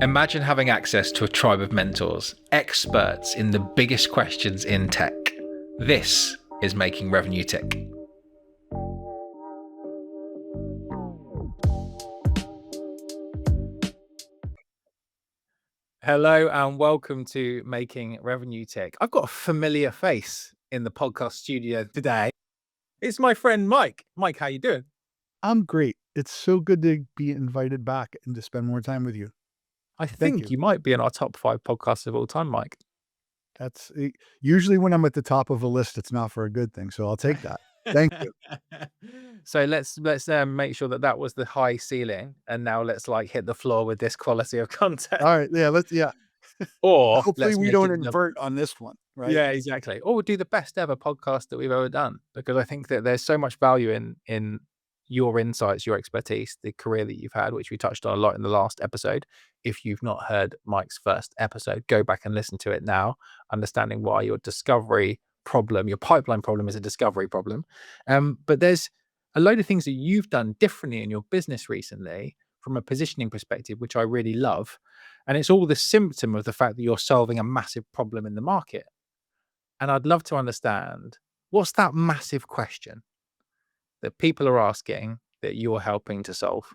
Imagine having access to a tribe of mentors, experts in the biggest questions in tech. This is Making Revenue Tick. Hello and welcome to Making Revenue Tick. I've got a familiar face in the podcast studio today. It's my friend Mike. Mike, how you doing? I'm great. It's so good to be invited back and to spend more time with you. I Thank think you. you might be in our top 5 podcasts of all time, Mike. That's usually when I'm at the top of a list, it's not for a good thing. So I'll take that. Thank you. So let's make sure that was the high ceiling, and now let's hit the floor with this quality of content. All right. Yeah. Or Hopefully let's we make don't it invert on this one, right? Yeah, exactly. Or we'll do the best ever podcast that we've ever done, because I think that there's so much value in your insights, your expertise, the career that you've had, which we touched on a lot in the last episode. If you've not heard Mike's first episode, go back and listen to it now, understanding why your discovery problem, your pipeline problem is a discovery problem. But there's a load of things that you've done differently in your business recently from a positioning perspective, which I really love. And it's all the symptom of the fact that you're solving a massive problem in the market. And I'd love to understand, what's that massive question that people are asking that you're helping to solve?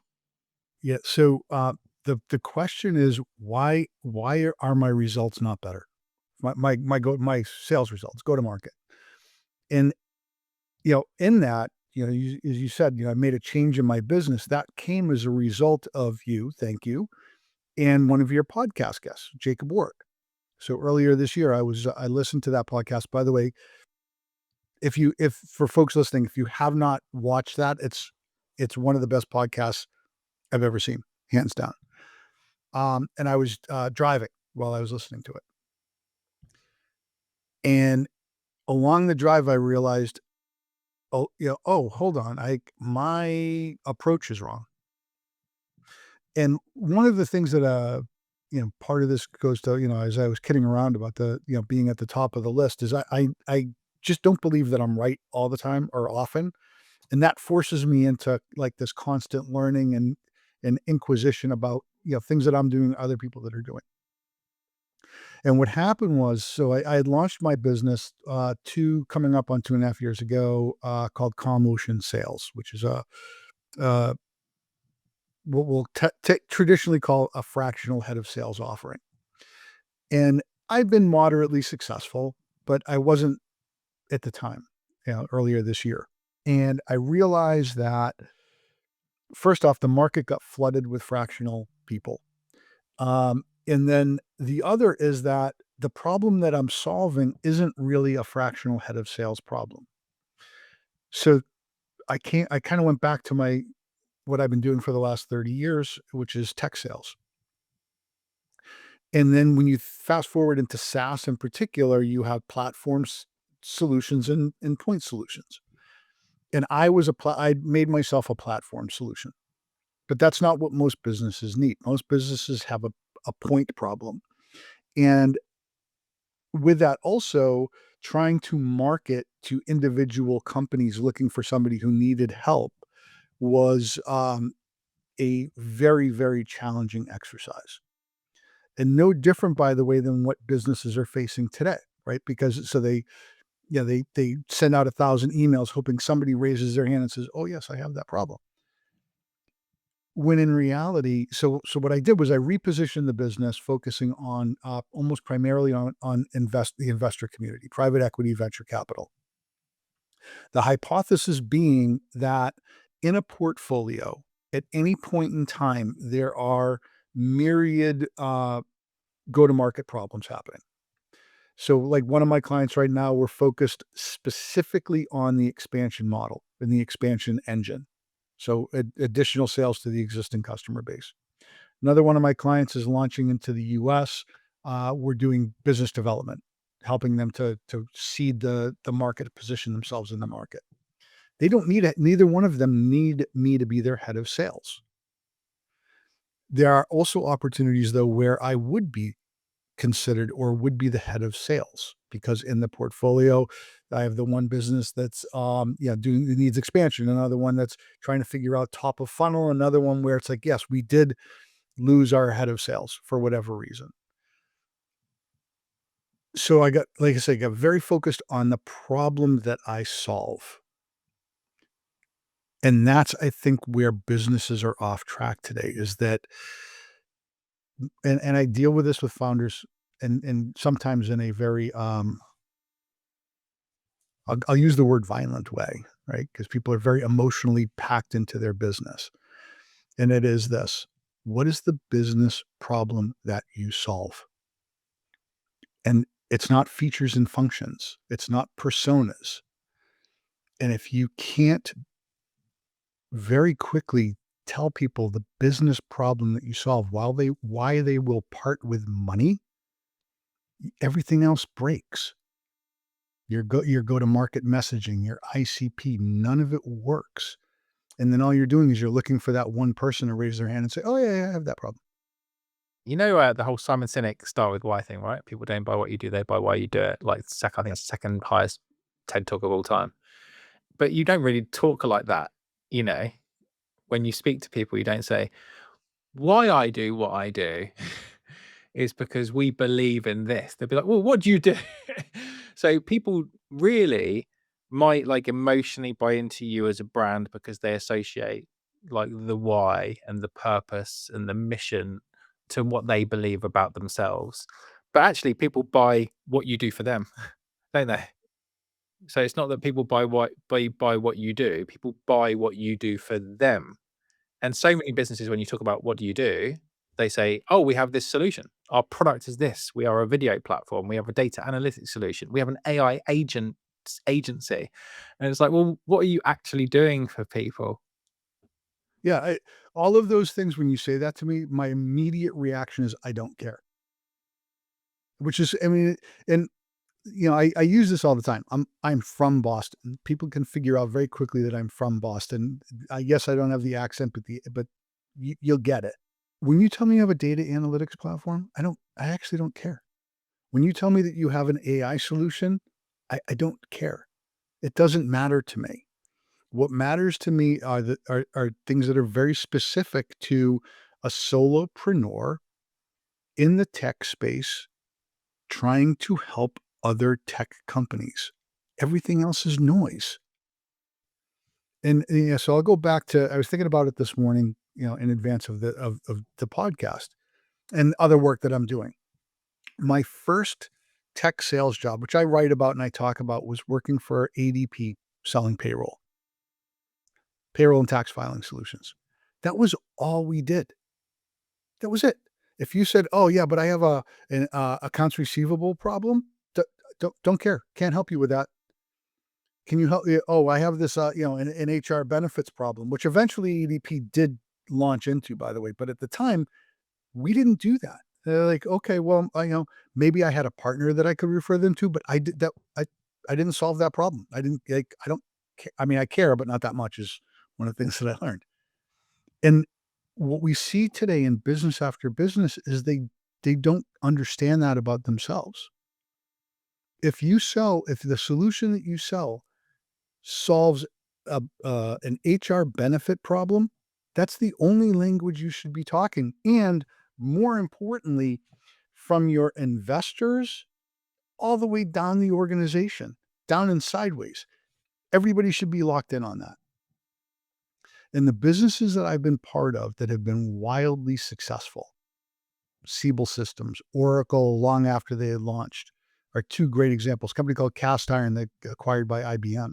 Yeah. So the question is why are my results not better? My sales results, go to market. And in that, as you said, I made a change in my business that came as a result of you, thank you, and one of your podcast guests, Jacob Warwick. So earlier this year, I listened to that podcast. By the way, if for folks listening, if you have not watched that, it's one of the best podcasts I've ever seen, hands down. And I was driving while I was listening to it, and along the drive, I realized, hold on, my approach is wrong. And one of the things that part of this goes to, as I was kidding around about the, being at the top of the list, is I just don't believe that I'm right all the time or often. And that forces me into like this constant learning and inquisition about, things that I'm doing, other people that are doing. And what happened was, so I had launched my business coming up on 2.5 years ago, called Calm Ocean Sales, which is uh, what we'll traditionally call a fractional head of sales offering. And I've been moderately successful, but I wasn't at the time, earlier this year. And I realized that, first off, the market got flooded with fractional people. And then the other is that the problem that I'm solving isn't really a fractional head of sales problem. So I kind of went back to what I've been doing for the last 30 years, which is tech sales. And then when you fast forward into SaaS in particular, you have platforms, solutions, and point solutions. And I made myself a platform solution, but that's not what most businesses need. Most businesses have a point problem. And with that also, trying to market to individual companies looking for somebody who needed help was a very, very challenging exercise. And no different, by the way, than what businesses are facing today, right? Because so they send out 1,000 emails hoping somebody raises their hand and says, "Oh yes, I have that problem." When in reality, so what I did was I repositioned the business, focusing on almost primarily on the investor community, private equity, venture capital. The hypothesis being that in a portfolio, at any point in time, there are myriad go-to-market problems happening. So, like one of my clients right now, we're focused specifically on the expansion model and the expansion engine. So, additional sales to the existing customer base. Another one of my clients is launching into the US. We're doing business development, helping them to seed the market, position themselves in the market. They don't need it. Neither one of them need me to be their head of sales. There are also opportunities, though, where I would be considered or would be the head of sales, because in the portfolio, I have the one business that's doing needs expansion, another one that's trying to figure out top of funnel, another one where it's like, yes, we did lose our head of sales for whatever reason. So I got, like I said, got very focused on the problem that I solve. And that's, I think, where businesses are off track today is that, and I deal with this with founders and sometimes in a very, I'll use the word violent way, right? Because people are very emotionally packed into their business. And it is this: what is the business problem that you solve? And it's not features and functions, it's not personas. And if you can't very quickly tell people the business problem that you solve, why they will part with money, everything else breaks. Your go-to-market messaging, your ICP, none of it works. And then all you're doing is you're looking for that one person to raise their hand and say, "Oh, yeah, yeah, I have that problem." You know, the whole Simon Sinek start with why thing, right? People don't buy what you do, they buy why you do it. Like, I think it's the second highest TED talk of all time. But you don't really talk like that, you know? When you speak to people, you don't say, why I do what I do is because we believe in this. They'll be like, well, what do you do? So people really might like emotionally buy into you as a brand because they associate like the why and the purpose and the mission to what they believe about themselves. But actually people buy what you do for them, don't they? So it's not that people buy what you do, people buy what you do for them. And so many businesses, when you talk about what do you do, they say, oh, we have this solution. Our product is this. We are a video platform. We have a data analytics solution. We have an AI agency. And it's like, well, what are you actually doing for people? Yeah, all of those things, when you say that to me, my immediate reaction is, "I don't care." Which is, I mean, and, I use this all the time. I'm from Boston. People can figure out very quickly that I'm from Boston. I guess I don't have the accent, but you'll get it. When you tell me you have a data analytics platform, I actually don't care. When you tell me that you have an AI solution, I don't care. It doesn't matter to me. What matters to me are things that are very specific to a solopreneur in the tech space trying to help other tech companies. Everything else is noise. And yeah, so I'll go back to, I was thinking about it this morning, in advance of the podcast and other work that I'm doing. My first tech sales job, which I write about and I talk about, was working for ADP selling payroll and tax filing solutions. That was all we did. That was it. If you said, "Oh yeah, but I have an accounts receivable problem," don't care. Can't help you with that. Can you help me? Oh, I have this, an HR benefits problem, which eventually EDP did launch into, by the way. But at the time, we didn't do that. They're like, okay, well, maybe I had a partner that I could refer them to, but I did that. I didn't solve that problem. I didn't like. I don't. I mean, I care, but not that much. Is one of the things that I learned. And what we see today in business after business is they don't understand that about themselves. If the solution that you sell solves an HR benefit problem, that's the only language you should be talking. And more importantly, from your investors all the way down the organization, down and sideways, everybody should be locked in on that. And the businesses that I've been part of that have been wildly successful, Siebel Systems, Oracle, long after they had launched, are two great examples. A company called Cast Iron that got acquired by IBM.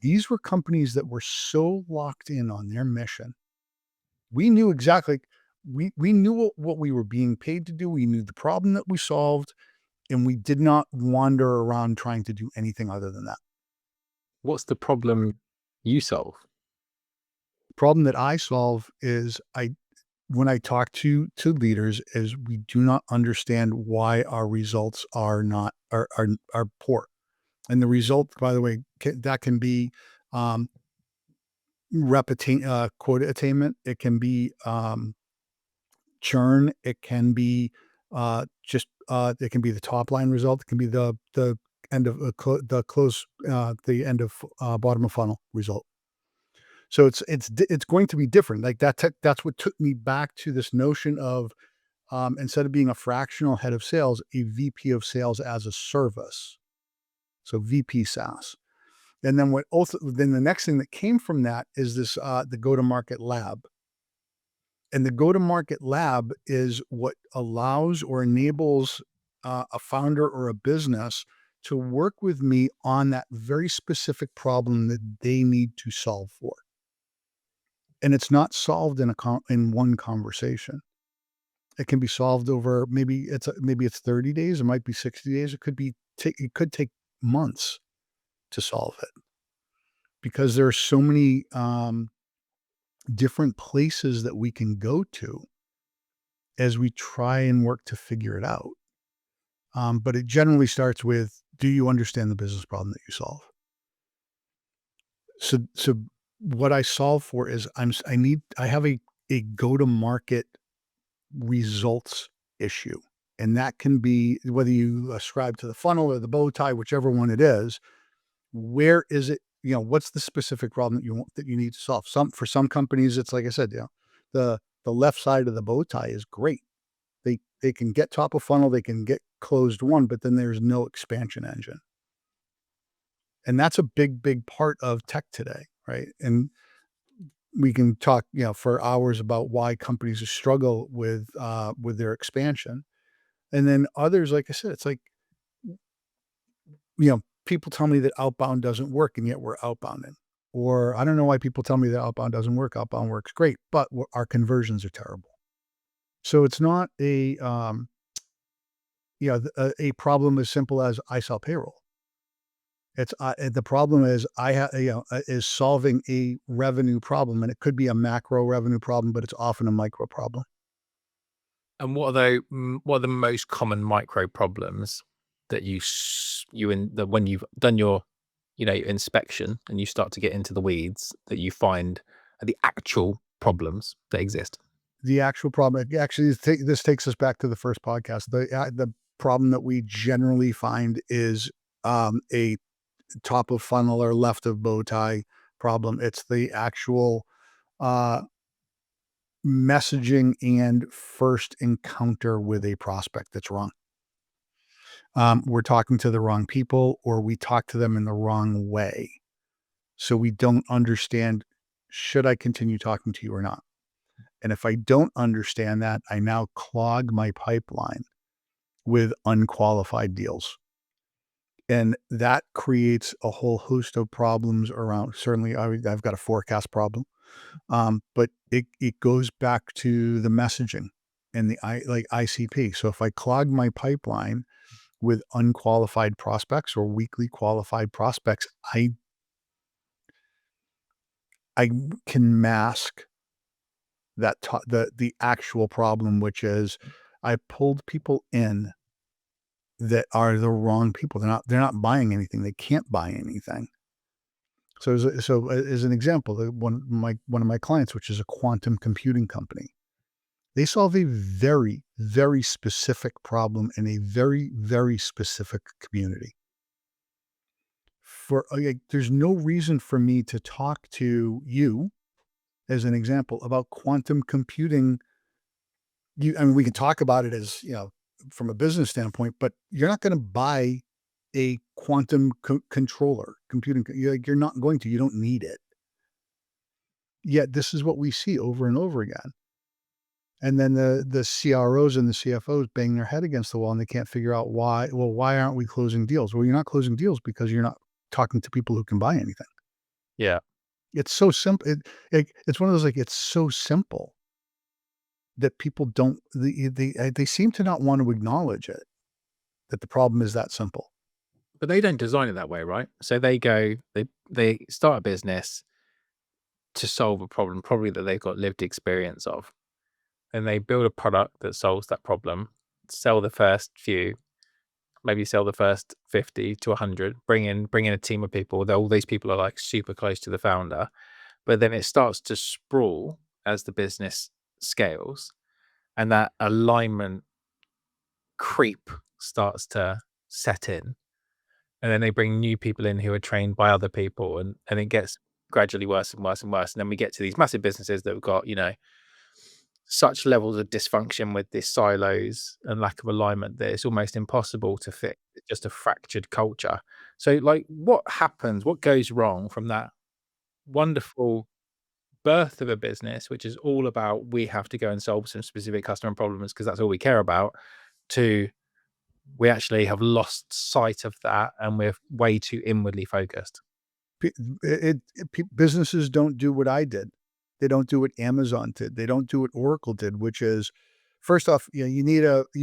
These were companies that were so locked in on their mission. We knew exactly, we knew what we were being paid to do. We knew the problem that we solved, and we did not wander around trying to do anything other than that. What's the problem you solve? The problem that I solve is when I talk to leaders is we do not understand why our results are poor. And the result, by the way, that can be um, quota attainment. It can be churn. It can be it can be the top line result. It can be the end of the end of bottom of funnel result. So it's going to be different. Like that's what took me back to this notion of, instead of being a fractional head of sales, a VP of sales as a service. So VP SaaS. And then then the next thing that came from that is this, the go-to-market lab. And the go-to-market lab is what allows or enables, a founder or a business to work with me on that very specific problem that they need to solve for. And it's not solved in one conversation. It can be solved over, maybe it's 30 days, it might be 60 days, it could take months to solve it, because there are so many, different places that we can go to as we try and work to figure it out. But it generally starts with, do you understand the business problem that you solve? So what I solve for is, I have a go-to-market results issue. And that can be whether you ascribe to the funnel or the bow tie, whichever one it is. Where is it? What's the specific problem that you need to solve? For some companies, it's like I said, the left side of the bow tie is great. They can get top of funnel, they can get closed won, but then there's no expansion engine. And that's a big part of tech today, right? And we can talk, for hours about why companies struggle with their expansion. And then others, like I said, it's like, people tell me that outbound doesn't work, and yet we're outbounding. Or I don't know why people tell me that outbound doesn't work. Outbound works great, but our conversions are terrible. So it's not a problem as simple as I sell payroll. It's the problem is is solving a revenue problem, and it could be a macro revenue problem, but it's often a micro problem. And what are the most common micro problems that when you've done your, your inspection and you start to get into the weeds, that you find are the actual problems that exist? The actual problem, actually, this takes us back to the first podcast. The problem that we generally find is, a top of funnel or left of bow tie problem. It's the actual, uh, messaging and first encounter with a prospect that's wrong. We're talking to the wrong people, or we talk to them in the wrong way. So we don't understand, should I continue talking to you or not? And if I don't understand that, I now clog my pipeline with unqualified deals. And that creates a whole host of problems around. Certainly, I've got a forecast problem, but it goes back to the messaging and like ICP. So if I clog my pipeline with unqualified prospects or weakly qualified prospects, I can mask the actual problem, which is I pulled people in that are the wrong people. They're not buying anything. They can't buy anything. So as an example, one of my clients, which is a quantum computing company, they solve a very, very specific problem in a very, very specific community. There's no reason for me to talk to you, as an example, about quantum computing. I mean, we can talk about it as, from a business standpoint, but you're not going to buy a quantum controller computing. You're not going to. You don't need it. Yet this is what we see over and over again. And then the CROs and the CFOs bang their head against the wall, and they can't figure out why. Well, why aren't we closing deals? Well, you're not closing deals because you're not talking to people who can buy anything. Yeah. It's so simple. It's one of those, like, it's so simple that people don't. They seem to not want to acknowledge it, that the problem is that simple. But they don't design it that way, right? So they start a business to solve a problem probably that they've got lived experience of. And they build a product that solves that problem, sell the first few, maybe sell the first 50 to 100, bring in a team of people. All these people are like super close to the founder, but then it starts to sprawl as the business scales, and that alignment creep starts to set in. And then they bring new people in who are trained by other people, and it gets gradually worse and worse and worse. And then we get to these massive businesses that have got, such levels of dysfunction with this silos and lack of alignment that it's almost impossible to fix. It's just a fractured culture. So, like, what happens? What goes wrong from that wonderful birth of a business, which is all about we have to go and solve some specific customer problems because that's all we care about, to we actually have lost sight of that and we're way too inwardly focused. P businesses don't do what I did. They don't do what Amazon did. They don't do what Oracle did, which is, first off, you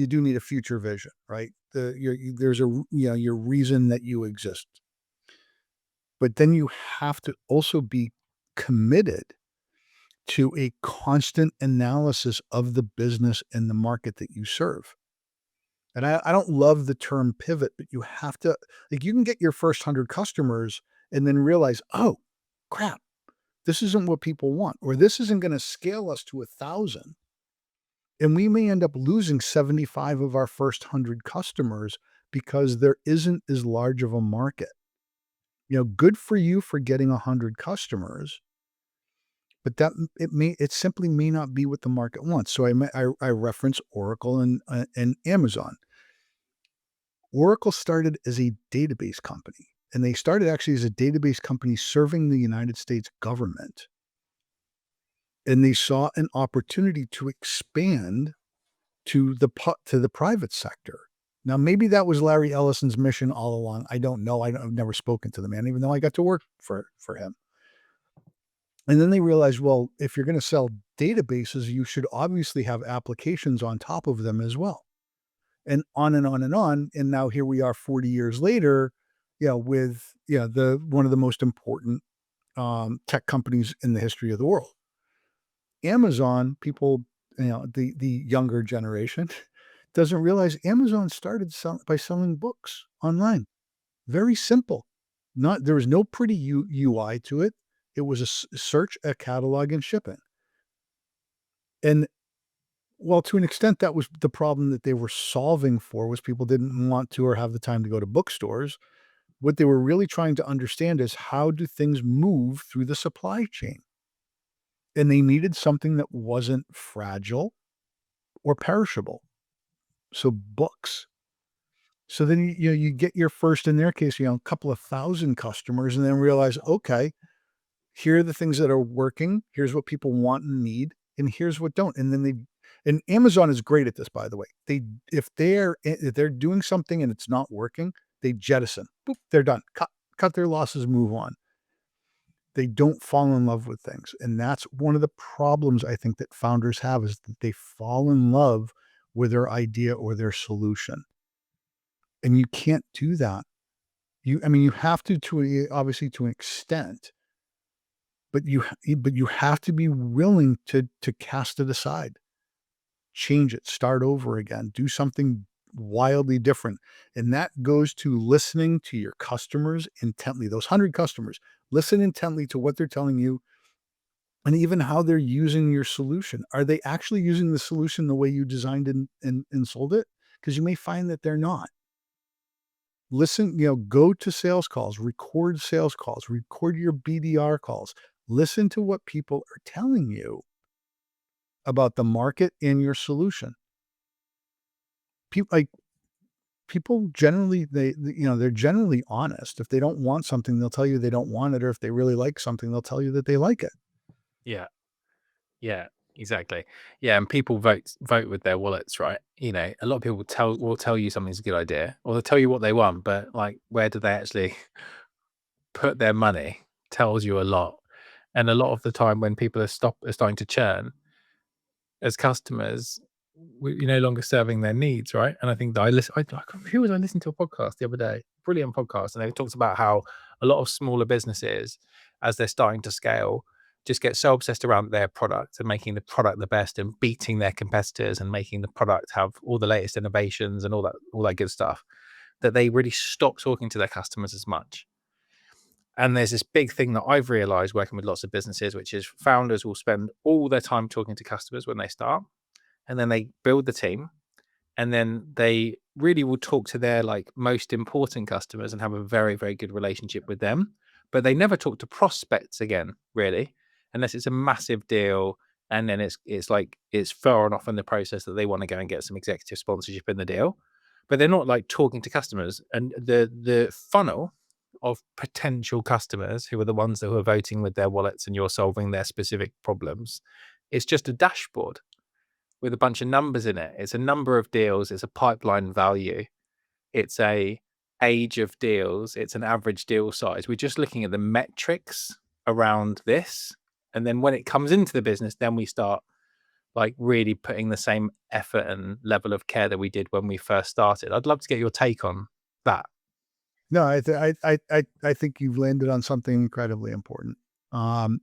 do need a future vision, right? There's your reason that you exist. But then you have to also be committed to a constant analysis of the business and the market that you serve. And I don't love the term pivot, but you have to, like, you can get your first 100 customers and then realize, "Oh, crap, this isn't what people want," or "This isn't gonna scale us to 1,000." And we may end up losing 75 of our first 100 customers because there isn't as large of a market. Good for you for getting 100 customers, but it simply may not be what the market wants. So I reference Oracle and Amazon. Oracle started as a database company, and they started actually as a database company serving the United States government. And they saw an opportunity to expand to the private sector. Now, maybe that was Larry Ellison's mission all along. I don't know. I've never spoken to the man, even though I got to work for him. And then they realized, well, if you're going to sell databases, you should obviously have applications on top of them as well. And on and on and on. And now here we are 40 years later, with the one of the most important tech companies in the history of the world. Amazon, people, the younger generation doesn't realize Amazon started by selling books online. Very simple. There was no pretty UI to it. It was a search, a catalog, and shipping. And well, to an extent, that was the problem that they were solving for, was people didn't want to or have the time to go to bookstores. What they were really trying to understand is, how do things move through the supply chain? And they needed something that wasn't fragile or perishable. So books. So then you get your first, in their case, a couple of thousand customers, and then realize, okay, here are the things that are working. Here's what people want and need, and here's what don't. And then and Amazon is great at this, by the way. If they're doing something and it's not working, they jettison. Boop, they're done. Cut their losses, move on. They don't fall in love with things. And that's one of the problems I think that founders have, is that they fall in love with their idea or their solution. And you can't do that. You have to obviously to an extent, but you have to be willing to cast it aside, change it, start over again, do something wildly different. And that goes to listening to your customers intently. Those 100 customers, listen intently to what they're telling you, and even how they're using your solution. Are they actually using the solution the way you designed and sold it? Because you may find that they're not. Listen, go to sales calls, record your BDR calls. Listen to what people are telling you about the market and your solution. People generally, they're generally honest. If they don't want something, they'll tell you they don't want it. Or if they really like something, they'll tell you that they like it. Yeah. Yeah, exactly. Yeah, and people vote with their wallets, right? A lot of people will tell you something's a good idea, or they'll tell you what they want, but like, where do they actually put their money tells you a lot. And a lot of the time when people are starting to churn as customers, you're no longer serving their needs, right? And I think that who was I listening to a podcast the other day? Brilliant podcast, and they talked about how a lot of smaller businesses, as they're starting to scale, just get so obsessed around their product and making the product the best and beating their competitors and making the product have all the latest innovations and all that good stuff, that they really stop talking to their customers as much. And there's this big thing that I've realized working with lots of businesses, which is founders will spend all their time talking to customers when they start, and then they build the team, and then they really will talk to their like most important customers and have a very, very good relationship with them. but they never talk to prospects again, really, unless it's a massive deal. And then it's far enough in the process that they want to go and get some executive sponsorship in the deal, but they're not like talking to customers. And the funnel of potential customers, who are the ones who are voting with their wallets and you're solving their specific problems, it's just a dashboard with a bunch of numbers in it. It's a number of deals, it's a pipeline value, it's a age of deals, it's an average deal size. We're just looking at the metrics around this. And then when it comes into the business, then we start like really putting the same effort and level of care that we did when we first started. I'd love to get your take on that. No, I think you've landed on something incredibly important. And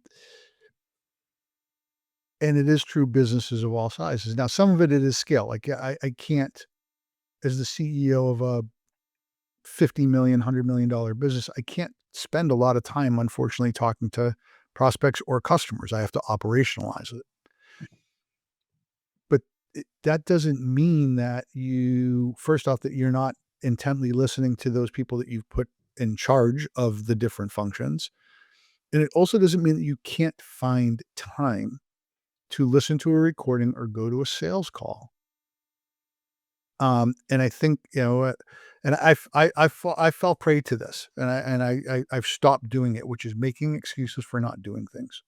it is true businesses of all sizes. Now, some of it is scale. Like I can't, as the CEO of a 50 million, $100 million business, I can't spend a lot of time, unfortunately, talking to prospects or customers. I have to operationalize it. But that doesn't mean that first off, that you're not intently listening to those people that you've put in charge of the different functions. And it also doesn't mean that you can't find time to listen to a recording or go to a sales call. And I think, and I fell prey to this, and I've stopped doing it, which is making excuses for not doing things.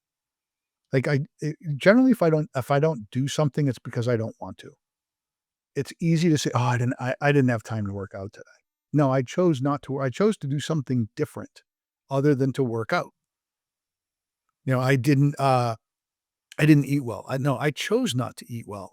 Like generally, if I don't do something, it's because I don't want to. It's easy to say, "Oh, I didn't have time to work out today." No, I chose not to. I chose to do something different other than to work out. I didn't eat well. I chose not to eat well.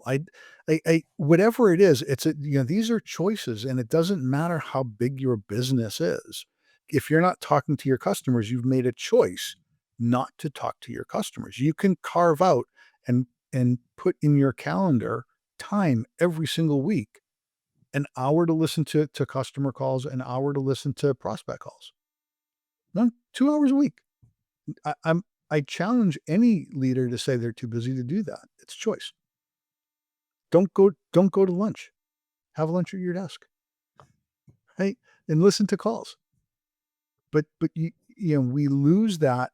Whatever it is, these are choices, and it doesn't matter how big your business is. If you're not talking to your customers, you've made a choice not to talk to your customers. You can carve out and put in your calendar time every single week, an hour to listen to customer calls, an hour to listen to prospect calls. No, 2 hours a week. I challenge any leader to say they're too busy to do that. It's choice. Don't go to lunch. Have lunch at your desk. Right? And listen to calls. But we lose that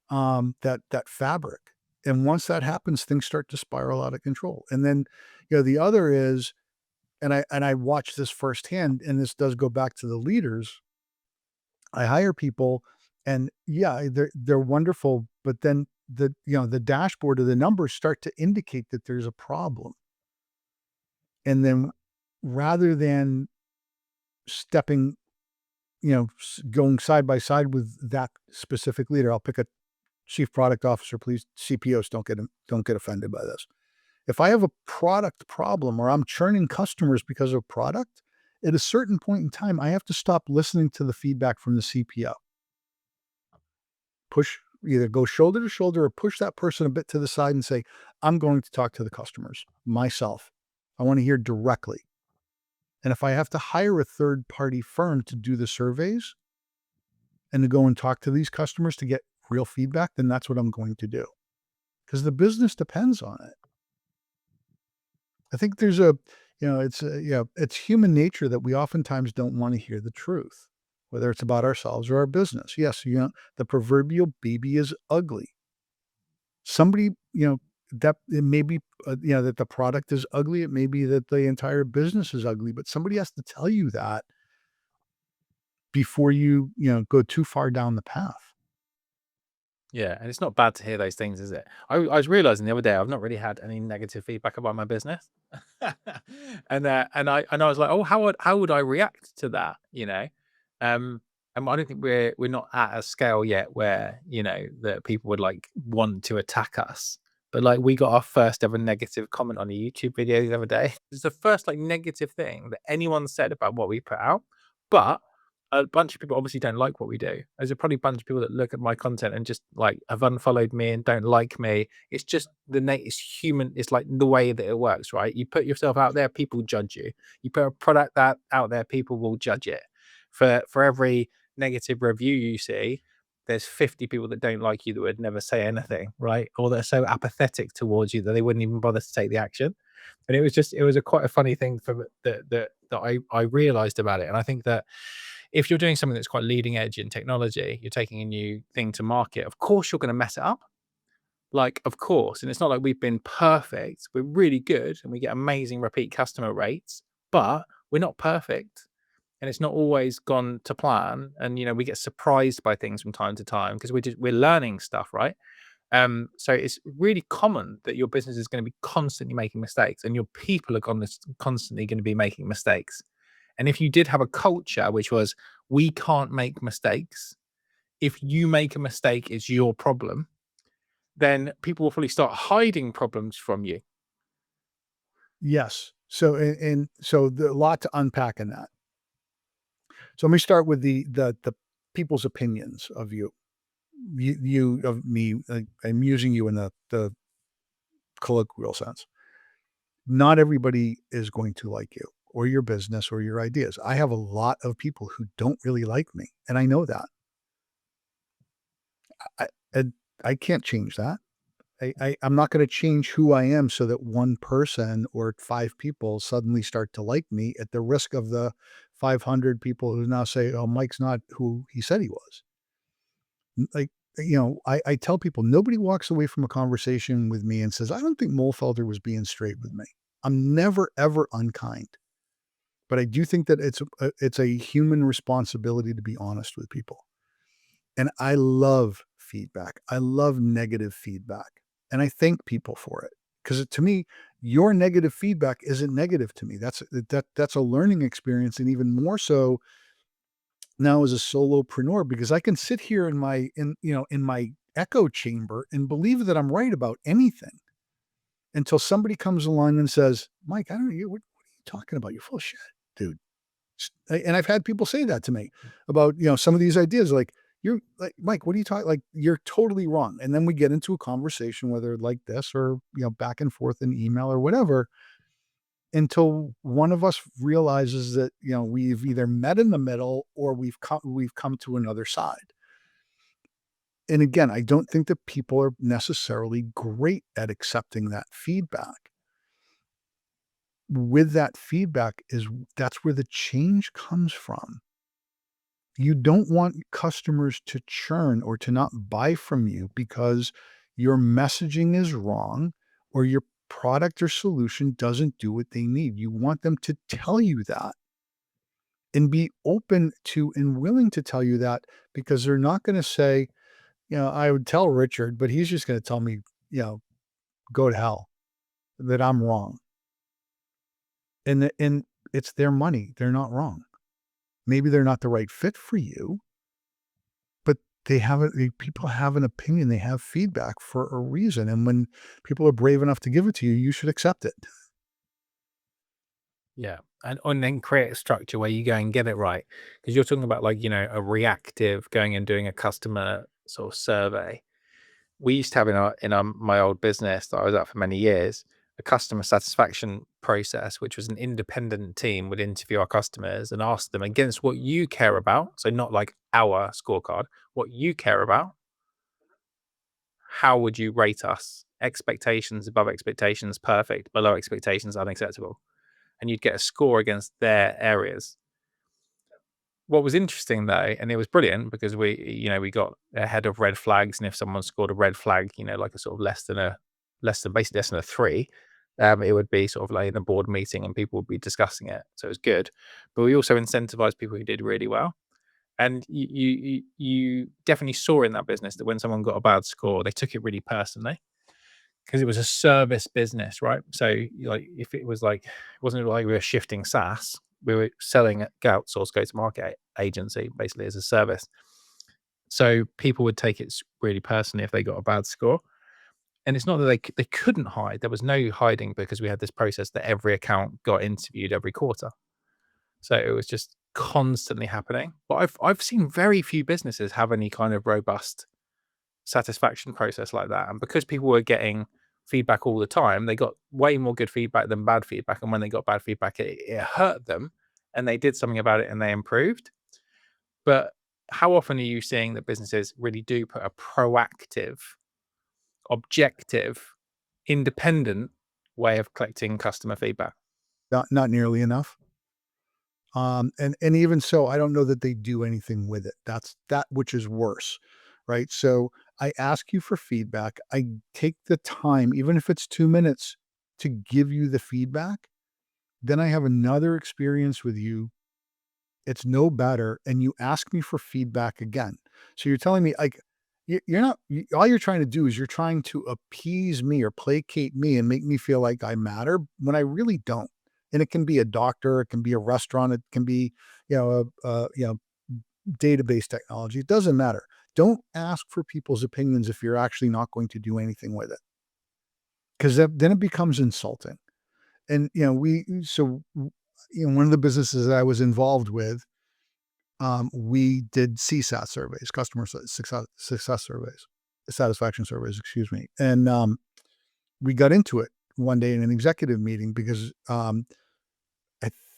that fabric. And once that happens, things start to spiral out of control. And then, the other is, and I watch this firsthand, and this does go back to the leaders. I hire people, and yeah, they're wonderful, but then the dashboard or the numbers start to indicate that there's a problem. And then rather than stepping, going side by side with that specific leader, I'll pick a chief product officer, please. CPOs don't get offended by this. If I have a product problem or I'm churning customers because of product, at a certain point in time, I have to stop listening to the feedback from the CPO. Either go shoulder to shoulder or push that person a bit to the side and say, I'm going to talk to the customers myself. I want to hear directly. And if I have to hire a third party firm to do the surveys and to go and talk to these customers to get real feedback, then that's what I'm going to do, because the business depends on it. I think there's it's human nature that we oftentimes don't want to hear the truth, whether it's about ourselves or our business. Yes, the proverbial baby is ugly. Somebody, that it may be, that the product is ugly. It may be that the entire business is ugly, but somebody has to tell you that before you go too far down the path. Yeah, and it's not bad to hear those things, is it? I was realizing the other day I've not really had any negative feedback about my business, and I was like, oh, how would I react to that? And I don't think we're not at a scale yet where that people would like want to attack us. But like we got our first ever negative comment on a YouTube video the other day. It's the first like negative thing that anyone said about what we put out, but a bunch of people obviously don't like what we do. There's a probably bunch of people that look at my content and just like have unfollowed me and don't like me. It's just it's human. It's like the way that it works, right? You put yourself out there, people judge you. You put a product out there, people will judge it. For every negative review you see, there's 50 people that don't like you that would never say anything, right? Or they're so apathetic towards you that they wouldn't even bother to take the action. And it was quite a funny thing that I realized about it. And I think that if you're doing something that's quite leading edge in technology, you're taking a new thing to market, of course you're going to mess it up. Like, of course. And it's not like we've been perfect. We're really good and we get amazing repeat customer rates, but we're not perfect. And it's not always gone to plan. And, we get surprised by things from time to time because we're learning stuff, right? So it's really common that your business is going to be constantly making mistakes and your people are constantly going to be making mistakes. And if you did have a culture which was, we can't make mistakes, if you make a mistake, it's your problem, then people will probably start hiding problems from you. Yes. So so a lot to unpack in that. So let me start with the people's opinions of you. You of me. I'm using you in the colloquial sense. Not everybody is going to like you or your business or your ideas. I have a lot of people who don't really like me, and I know that. I and I can't change that. I'm not gonna change who I am so that one person or 5 people suddenly start to like me at the risk of the 500 people who now say, "Oh, Mike's not who he said he was." Like, I tell people, nobody walks away from a conversation with me and says, "I don't think Muhlfelder was being straight with me." I'm never, ever unkind, but I do think that it's a human responsibility to be honest with people. And I love feedback. I love negative feedback, and I thank people for it because to me, your negative feedback isn't negative to me. That's a learning experience, and even more so now as a solopreneur because I can sit here in my echo chamber and believe that I'm right about anything until somebody comes along and says, "Mike, I don't know, what are you talking about? You're full of shit, dude." And I've had people say that to me about, some of these ideas, like, "You're like, Mike, what are you talking like, you're totally wrong." And then we get into a conversation, whether like this or, back and forth in email or whatever, until one of us realizes that, we've either met in the middle or we've come to another side. And again, I don't think that people are necessarily great at accepting that feedback. With that feedback that's where the change comes from. You don't want customers to churn or to not buy from you because your messaging is wrong or your product or solution doesn't do what they need. You want them to tell you that and be open to and willing to tell you that because they're not going to say, I would tell Richard, but he's just going to tell me, go to hell, that I'm wrong. And it's their money. They're not wrong. Maybe they're not the right fit for you, but people have an opinion, they have feedback for a reason, and when people are brave enough to give it to you, you should accept it. Yeah. And then create a structure where you go and get it right. Because you're talking about like, a reactive going and doing a customer sort of survey. We used to have in my old business that I was at for many years, a customer satisfaction process, which was an independent team would interview our customers and ask them against what you care about. So not like our scorecard, what you care about. How would you rate us? Expectations, above expectations, perfect. Below expectations, unacceptable. And you'd get a score against their areas. What was interesting though, and it was brilliant because we got ahead of red flags, and if someone scored a red flag, like a sort of basically less than a 3, it would be sort of like in a board meeting and people would be discussing it. So it was good. But we also incentivized people who did really well. And you definitely saw in that business that when someone got a bad score, they took it really personally because it was a service business, right? So, like, if it was like, it wasn't like we were shifting SaaS, we were selling outsourced go-to-market agency basically as a service. So people would take it really personally if they got a bad score. And it's not that they couldn't hide. There was no hiding because we had this process that every account got interviewed every quarter. So it was just constantly happening. But I've seen very few businesses have any kind of robust satisfaction process like that. And because people were getting feedback all the time, they got way more good feedback than bad feedback. And when they got bad feedback, it hurt them and they did something about it and they improved. But how often are you seeing that businesses really do put a proactive, objective, independent way of collecting customer feedback? Not nearly enough. And even so, I don't know that they do anything with it. That's that which is worse, right? So I ask you for feedback. I take the time, even if it's 2 minutes, to give you the feedback. Then I have another experience with you. It's no better, and you ask me for feedback again. So you're telling me, like, you're not all you're trying to do is you're trying to appease me or placate me and make me feel like I matter when I really don't. And it can be a doctor, it can be a restaurant, it can be, database technology. It doesn't matter. Don't ask for people's opinions if you're actually not going to do anything with it, because then it becomes insulting. And one of the businesses that I was involved with, we did CSAT surveys, success surveys, satisfaction surveys, excuse me. And we got into it one day in an executive meeting because,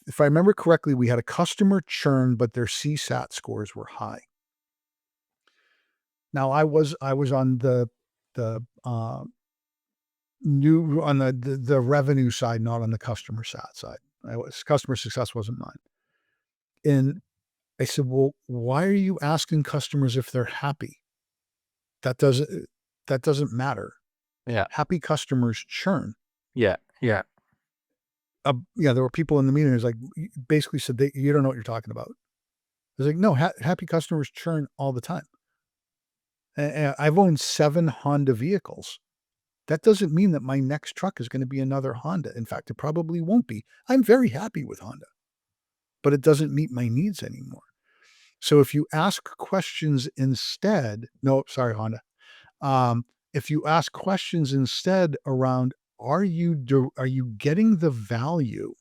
if I remember correctly, we had a customer churn, but their CSAT scores were high. Now I was on the new on the revenue side, not on the customer sat side. Customer success wasn't mine. And I said, "Well, why are you asking customers if they're happy? That doesn't that doesn't matter. Yeah. Happy customers churn." Yeah. Yeah. Yeah, there were people in the meeting who's like, basically said, "You don't know what you're talking about." I was like, "No, happy customers churn all the time. I've owned 7 Honda vehicles. That doesn't mean that my next truck is gonna be another Honda. In fact, it probably won't be. I'm very happy with Honda, but it doesn't meet my needs anymore." So if you ask questions instead, no, sorry, Honda. If you ask questions instead around, are you getting the value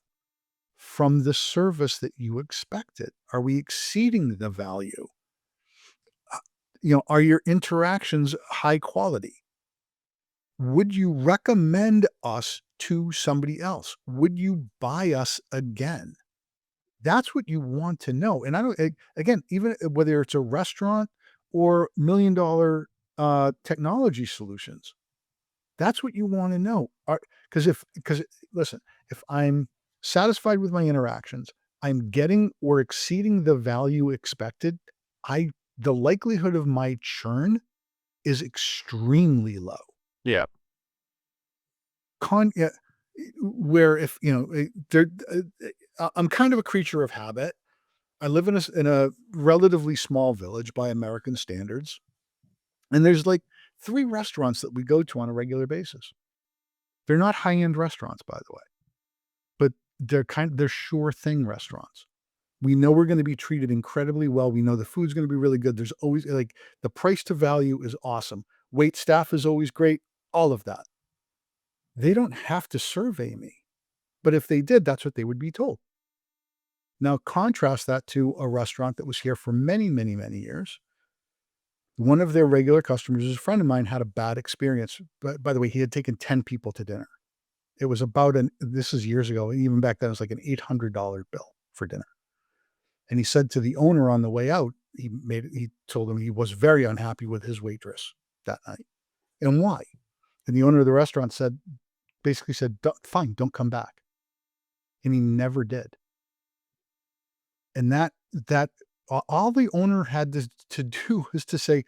from the service that you expected? Are we exceeding the value? Are your interactions high quality? Would you recommend us to somebody else? Would you buy us again? That's what you want to know. And I don't, again, even whether it's a restaurant or $1 million technology solutions, that's what you want to know. Because listen, if I'm satisfied with my interactions, I'm getting or exceeding the value expected, the likelihood of my churn is extremely low. Yeah. Yeah, where if I'm kind of a creature of habit. I live in a relatively small village by American standards, and there's like 3 restaurants that we go to on a regular basis. They're not high-end restaurants, by the way, but they're sure thing restaurants. We know we're gonna be treated incredibly well. We know the food's gonna be really good. There's always like, the price to value is awesome. Wait staff is always great, all of that. They don't have to survey me, but if they did, that's what they would be told. Now contrast that to a restaurant that was here for many, many, many years. One of their regular customers, a friend of mine, had a bad experience. But by the way, he had taken 10 people to dinner. It was about this is years ago. Even back then, it was like an $800 bill for dinner. And he said to the owner on the way out, he told him he was very unhappy with his waitress that night. And why? And the owner of the restaurant basically said, fine, don't come back. And he never did. And that all the owner had to do was to say,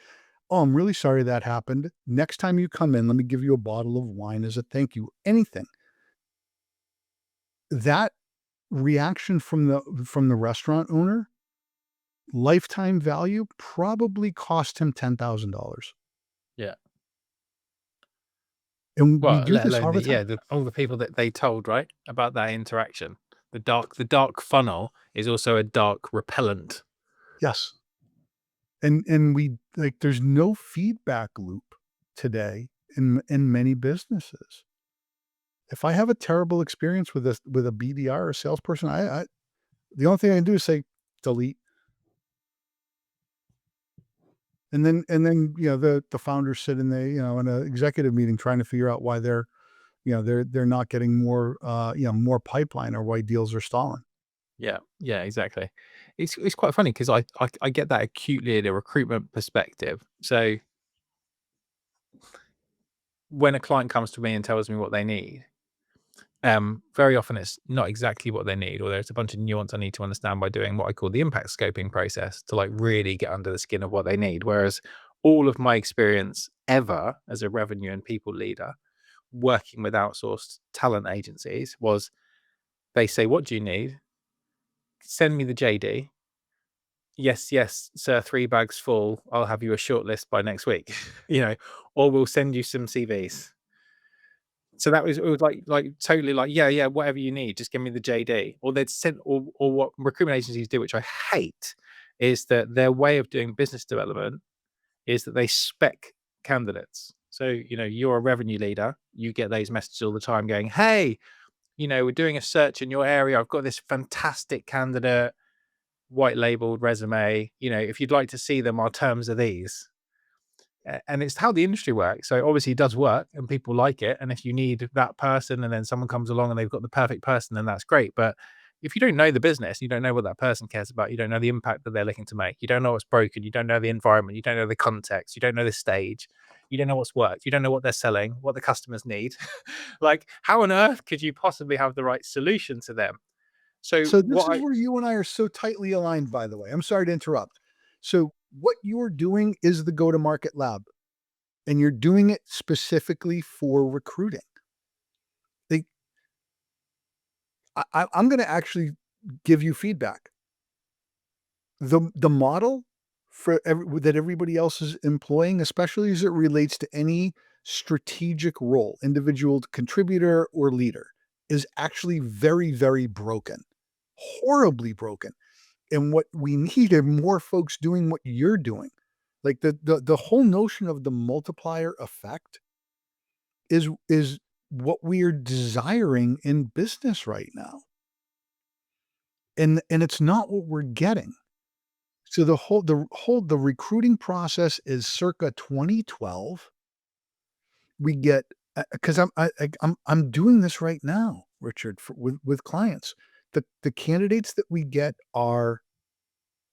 "Oh, I'm really sorry that happened. Next time you come in, let me give you a bottle of wine as a thank you." Anything. That reaction from the restaurant owner, lifetime value probably cost him $10,000. Yeah. And we Well, do let this alone all the time. all the people that they told, right, about that interaction. The dark funnel is also a dark repellent. Yes. And we like, there's no feedback loop today in many businesses. If I have a terrible experience with a BDR or a salesperson, the only thing I can do is say, "Delete." And then, the founders sit in an executive meeting trying to figure out why they're not getting more pipeline, or why deals are stalling. Yeah, yeah, exactly. It's quite funny because I get that acutely in a recruitment perspective. So when a client comes to me and tells me what they need, Very often it's not exactly what they need, or there's a bunch of nuance I need to understand by doing what I call the impact scoping process to like really get under the skin of what they need. Whereas all of my experience ever as a revenue and people leader working with outsourced talent agencies was they say, what do you need? Send me the JD. Yes, sir, 3 bags full. I'll have you a short list by next week, or we'll send you some CVs. So it was like totally like, yeah, whatever you need, just give me the JD. Or they'd send, or what recruitment agencies do, which I hate, is that their way of doing business development is that they spec candidates. So, you're a revenue leader, you get those messages all the time going, hey, we're doing a search in your area. I've got this fantastic candidate, white labeled resume. If you'd like to see them, our terms are these. And it's how the industry works. So obviously it does work and people like it. And if you need that person and then someone comes along and they've got the perfect person, then that's great. But if you don't know the business, you don't know what that person cares about, you don't know the impact that they're looking to make, you don't know what's broken, you don't know the environment, you don't know the context, you don't know the stage, you don't know what's worked, you don't know what they're selling, what the customers need. Like, how on earth could you possibly have the right solution to them? So So this is where you and I are so tightly aligned, by the way. I'm sorry to interrupt. So what you're doing is the go-to-market lab, and you're doing it specifically for recruiting. I'm going to actually give you feedback. The model that everybody else is employing, especially as it relates to any strategic role, individual contributor or leader, is actually very, very broken, horribly broken. And what we need are more folks doing what you're doing. Like the whole notion of the multiplier effect is what we are desiring in business right now. And it's not what we're getting. So the recruiting process is circa 2012. We get because I'm doing this right now, Richard, with clients. The candidates that we get are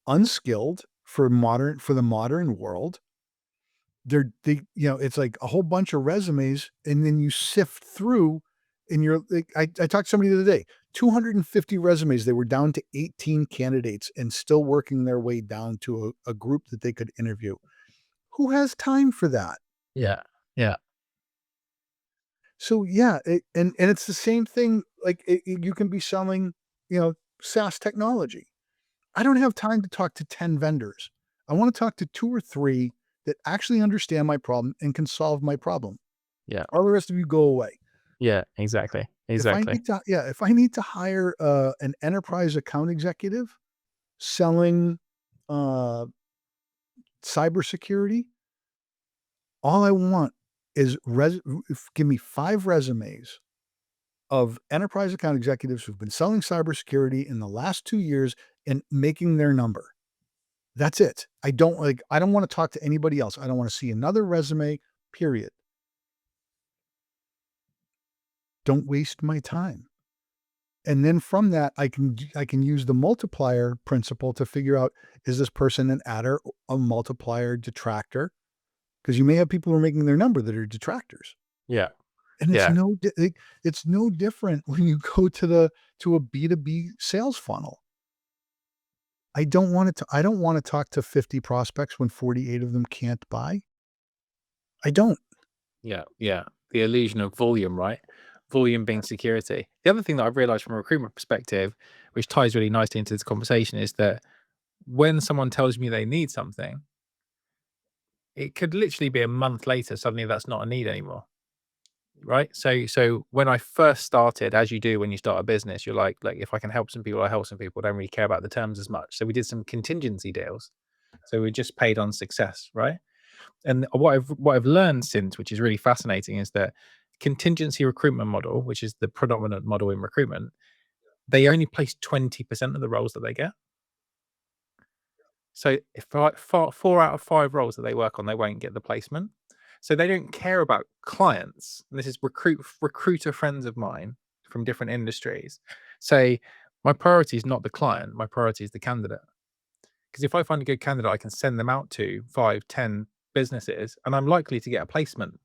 unskilled for the modern world. It's like a whole bunch of resumes, and then you sift through, and you're like, I talked to somebody the other day, 250 resumes. They were down to 18 candidates and still working their way down to a group that they could interview. Who has time for that? yeah, yeah, So yeah, and it's the same thing. Like you can be selling, SaaS technology. I don't have time to talk to 10 vendors. I want to talk to 2 or 3 that actually understand my problem and can solve my problem. yeah, All the rest of you go away. yeah, exactly. If I need to hire an enterprise account executive selling uh, cybersecurity, all I want is give me 5 resumes of enterprise account executives who've been selling cybersecurity in the last 2 years and making their number. That's it. I don't want to talk to anybody else. I don't want to see another resume, period. Don't waste my time. And then from that, I can use the multiplier principle to figure out, is this person an adder, a multiplier, detractor? Because you may have people who are making their number that are detractors. Yeah, And yeah, it's no different when you go to a B2B sales funnel. I don't want to talk to 50 prospects when 48 of them can't buy. I don't. yeah, yeah. The illusion of volume, right? Volume being security. The other thing that I've realized from a recruitment perspective, which ties really nicely into this conversation, is that when someone tells me they need something, it could literally be a month later, suddenly that's not a need anymore. Right. So when I first started, as you do when you start a business, you're like, if I can help some people, I help some people. I don't really care about the terms as much. So we did some contingency deals. So we just paid on success, right? And what I've learned since, which is really fascinating, is that contingency recruitment model, which is the predominant model in recruitment, they only place 20% of the roles that they get. So if 4 out of 5 roles that they work on, they won't get the placement. So they don't care about clients. And this is recruiter friends of mine from different industries say, my priority is not the client, my priority is the candidate. Because if I find a good candidate, I can send them out to 5, 10 businesses, and I'm likely to get a placement.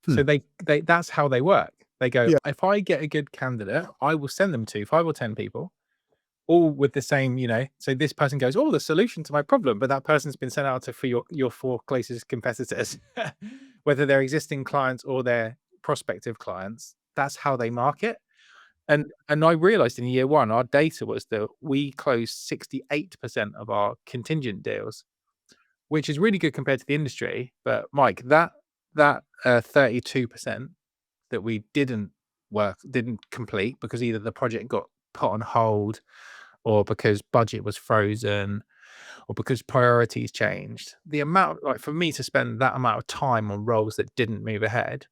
Hmm. So they that's how they work. They go, Yeah. if I get a good candidate, I will send them to 5 or 10 people, all with the same, so this person goes, oh, the solution to my problem, but that person's been sent out to for your 4 closest competitors, whether they're existing clients or they're prospective clients. That's how they market. And I realized in year 1, our data was that we closed 68% of our contingent deals, which is really good compared to the industry. But Mike, that 32% that we didn't complete because either the project got put on hold or because budget was frozen or because priorities changed. The amount, like for me to spend that amount of time on roles that didn't move ahead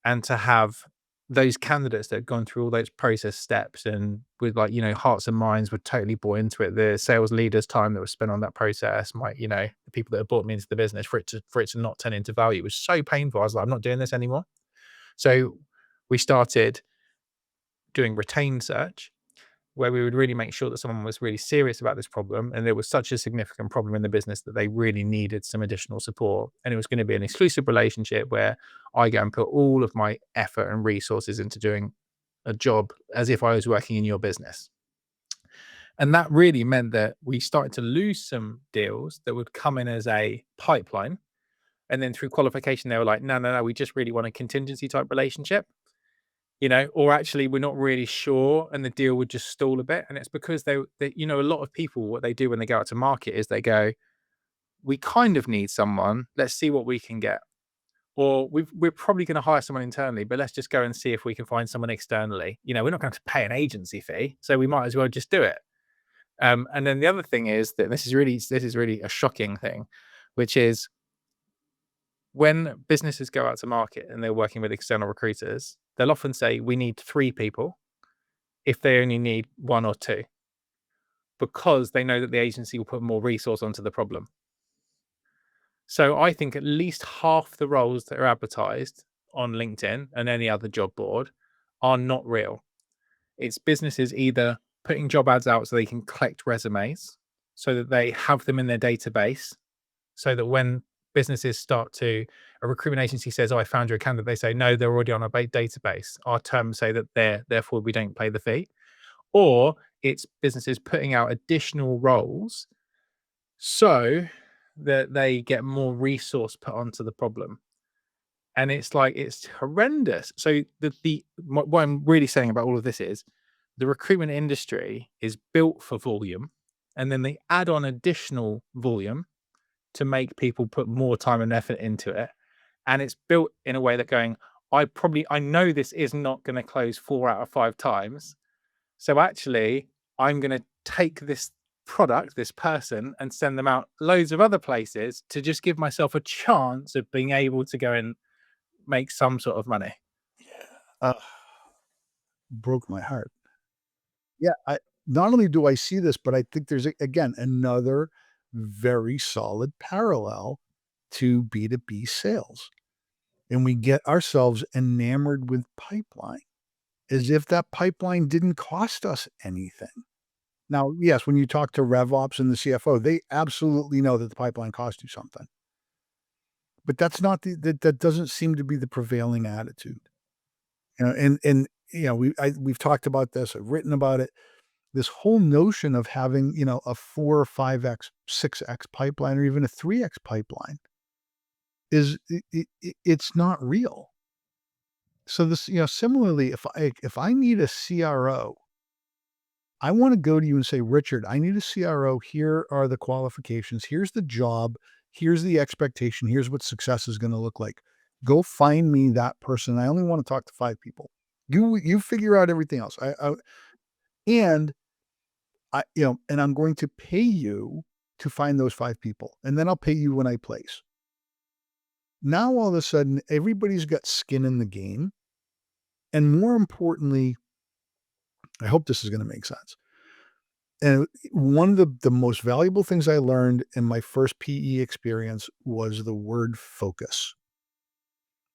and to have those candidates that had gone through all those process steps and with hearts and minds were totally bought into it. The sales leaders' time that was spent on that process, the people that had brought me into the business for it to not turn into value was so painful. I was like, I'm not doing this anymore. So we started doing retained search, where we would really make sure that someone was really serious about this problem and there was such a significant problem in the business that they really needed some additional support. And it was going to be an exclusive relationship where I go and put all of my effort and resources into doing a job as if I was working in your business. And that really meant that we started to lose some deals that would come in as a pipeline. And then through qualification, they were like, no, no, no, we just really want a contingency type relationship. Or actually we're not really sure, and the deal would just stall a bit. And it's because a lot of people, what they do when they go out to market is they go, we kind of need someone. Let's see what we can get. Or we're probably going to hire someone internally, but let's just go and see if we can find someone externally. We're not going to pay an agency fee, so we might as well just do it. And then the other thing is that this is really a shocking thing, which is when businesses go out to market and they're working with external recruiters, they'll often say, we need 3 people if they only need 1 or 2, because they know that the agency will put more resource onto the problem. So I think at least half the roles that are advertised on LinkedIn and any other job board are not real. It's businesses either putting job ads out so they can collect resumes so that they have them in their database, so that when a recruitment agency says, oh, I found you a candidate, they say, no, they're already on our database. Our terms say that therefore we don't pay the fee. Or it's businesses putting out additional roles so that they get more resource put onto the problem. And it's horrendous. So what I'm really saying about all of this is the recruitment industry is built for volume, and then they add on additional volume to make people put more time and effort into it. And it's built in a way that I know this is not going to close 4 out of 5 times. So actually, I'm going to take this product, this person, and send them out loads of other places to just give myself a chance of being able to go and make some sort of money. Uh, broke my heart. Yeah, not only do I see this, but I think there's again another very solid parallel to B2B sales. And we get ourselves enamored with pipeline as if that pipeline didn't cost us anything. Now, yes, when you talk to RevOps and the CFO, they absolutely know that the pipeline cost you something. But that's not that doesn't seem to be the prevailing attitude. We've talked about this, I've written about it. This whole notion of having, a 4 or 5x, 6x pipeline or even a 3x pipeline is it's not real. So this, similarly, if I need a CRO, I want to go to you and say, Richard, I need a CRO. Here are the qualifications. Here's the job. Here's the expectation. Here's what success is going to look like. Go find me that person. I only want to talk to 5 people. You figure out everything else. And and I'm going to pay you to find those 5 people, and then I'll pay you when I place. Now, all of a sudden, everybody's got skin in the game. And more importantly, I hope this is going to make sense. And one of the most valuable things I learned in my first PE experience was the word focus.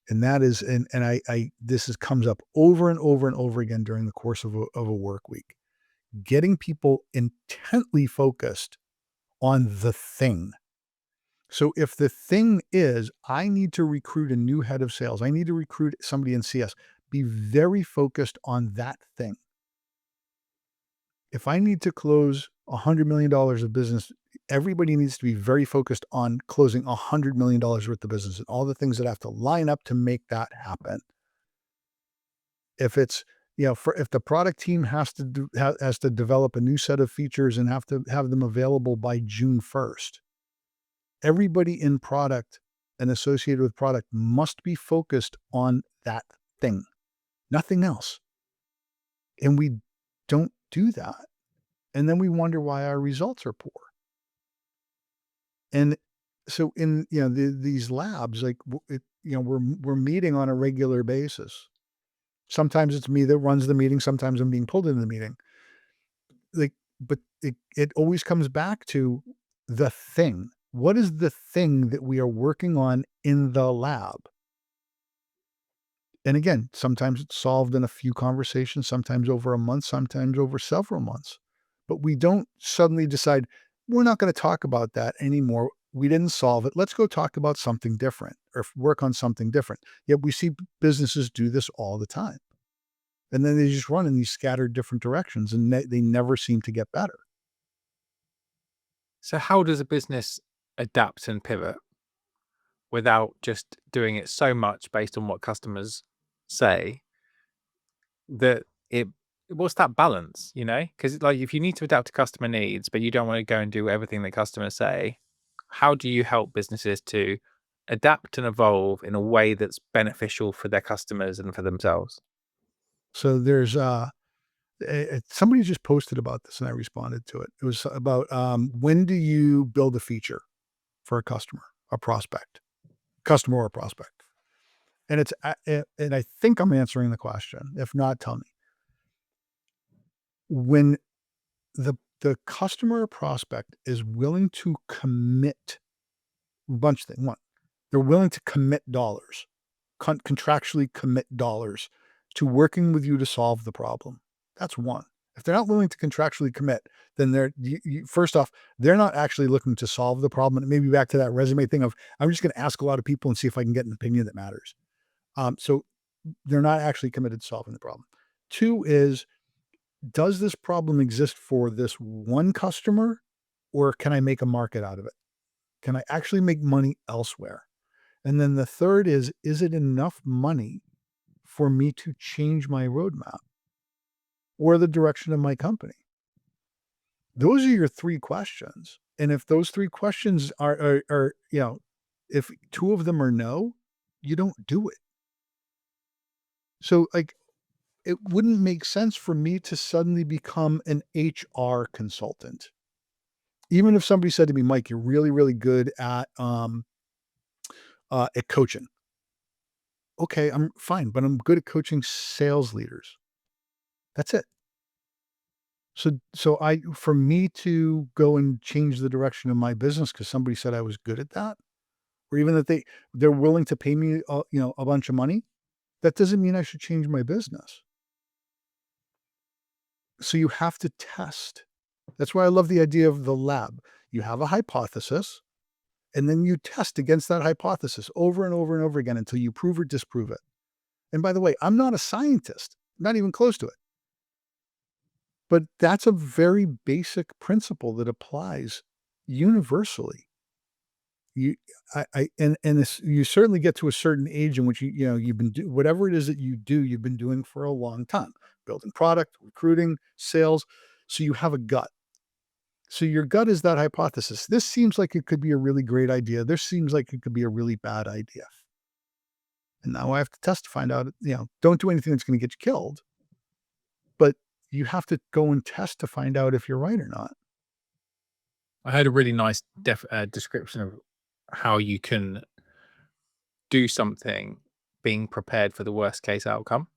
And that is, comes up over and over and over again during the course of a work week. Getting people intently focused on the thing. So if the thing is, I need to recruit a new head of sales, I need to recruit somebody in CS, be very focused on that thing. If I need to close $100 million of business, everybody needs to be very focused on closing $100 million worth of business and all the things that have to line up to make that happen. If it's, if the product team has to develop a new set of features and have to have them available by June 1st, everybody in product and associated with product must be focused on that thing, nothing else. And we don't do that. And then we wonder why our results are poor. And so in, these labs, like, we're meeting on a regular basis. Sometimes it's me that runs the meeting. Sometimes I'm being pulled into the meeting. Like, but it always comes back to the thing. What is the thing that we are working on in the lab? And again, sometimes it's solved in a few conversations, sometimes over a month, sometimes over several months. But we don't suddenly decide, we're not going to talk about that anymore. We didn't solve it. Let's go talk about something different or work on something different. Yet we see businesses do this all the time. And then they just run in these scattered different directions and they never seem to get better. So how does a business adapt and pivot without just doing it so much based on what customers say that what's that balance, Because like if you need to adapt to customer needs, but you don't want to go and do everything that customers say, how do you help businesses to adapt and evolve in a way that's beneficial for their customers and for themselves? So there's somebody just posted about this and I responded to it. It was about when do you build a feature for a customer, a prospect, customer or prospect? And and I think I'm answering the question. If not, tell me. When the customer or prospect is willing to commit a bunch of things. One, they're willing to commit dollars, contractually commit dollars to working with you to solve the problem. That's one. If they're not willing to contractually commit, then first off, they're not actually looking to solve the problem. And maybe back to that resume thing of, I'm just going to ask a lot of people and see if I can get an opinion that matters. So they're not actually committed to solving the problem. Two is, does this problem exist for this one customer, or can I make a market out of it? Can I actually make money elsewhere? And then the third is it enough money for me to change my roadmap or the direction of my company? Those are your three questions. And if those three questions are if two of them are no, you don't do it. So like, it wouldn't make sense for me to suddenly become an HR consultant. Even if somebody said to me, Mike, you're really, really good at coaching. Okay, I'm fine, but I'm good at coaching sales leaders. That's it. So for me to go and change the direction of my business because somebody said I was good at that, or even that they're willing to pay me a bunch of money, that doesn't mean I should change my business. So you have to test. That's why I love the idea of the lab. You have a hypothesis, and then you test against that hypothesis over and over and over again until you prove or disprove it. And by the way, I'm not a scientist, not even close to it. But that's a very basic principle that applies universally. You certainly get to a certain age in which you've been whatever it is that you've been doing for a long time, building product, recruiting, sales. So you have a gut. So your gut is that hypothesis. This seems like it could be a really great idea. This seems like it could be a really bad idea. And now I have to test to find out, don't do anything that's going to get you killed. But you have to go and test to find out if you're right or not. I heard a really nice description of how you can do something being prepared for the worst case outcome.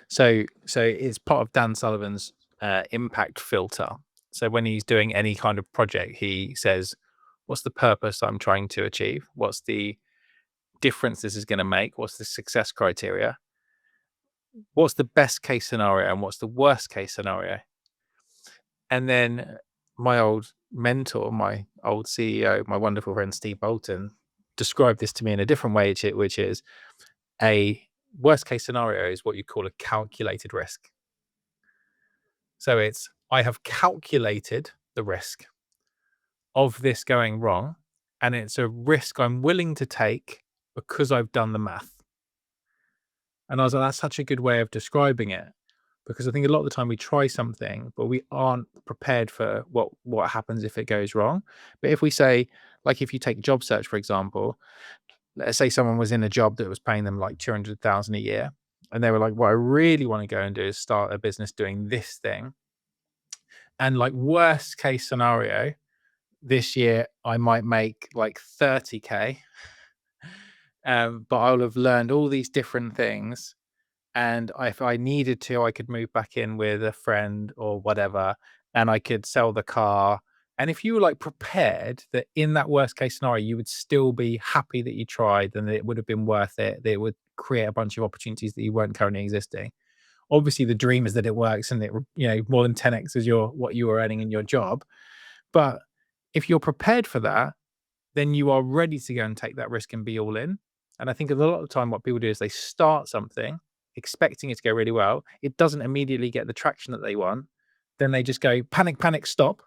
So it's part of Dan Sullivan's impact filter. So when he's doing any kind of project, he says, what's the purpose I'm trying to achieve? What's the difference this is going to make? What's the success criteria? What's the best case scenario and what's the worst case scenario? And then my old mentor, my old CEO, my wonderful friend Steve Bolton, described this to me in a different way, which is a worst case scenario is what you call a calculated risk. So it's, I have calculated the risk of this going wrong, and it's a risk I'm willing to take because I've done the math. And I was like, that's such a good way of describing it, because I think a lot of the time we try something, but we aren't prepared for what happens if it goes wrong. But if we say, like, if you take job search, for example, let's say someone was in a job that was paying them like 200,000 a year, and they were like, what I really want to go and do is start a business doing this thing. And like, worst case scenario, this year I might make like 30K, but I'll have learned all these different things. And if I needed to, I could move back in with a friend or whatever, and I could sell the car. And if you were like prepared that in that worst case scenario, you would still be happy that you tried and that it would have been worth it, that it would create a bunch of opportunities that you weren't currently existing. Obviously, the dream is that it works and it, more than 10x is what you were earning in your job. But if you're prepared for that, then you are ready to go and take that risk and be all in. And I think a lot of the time what people do is they start something expecting it to go really well. It doesn't immediately get the traction that they want. Then they just go panic, panic, stop.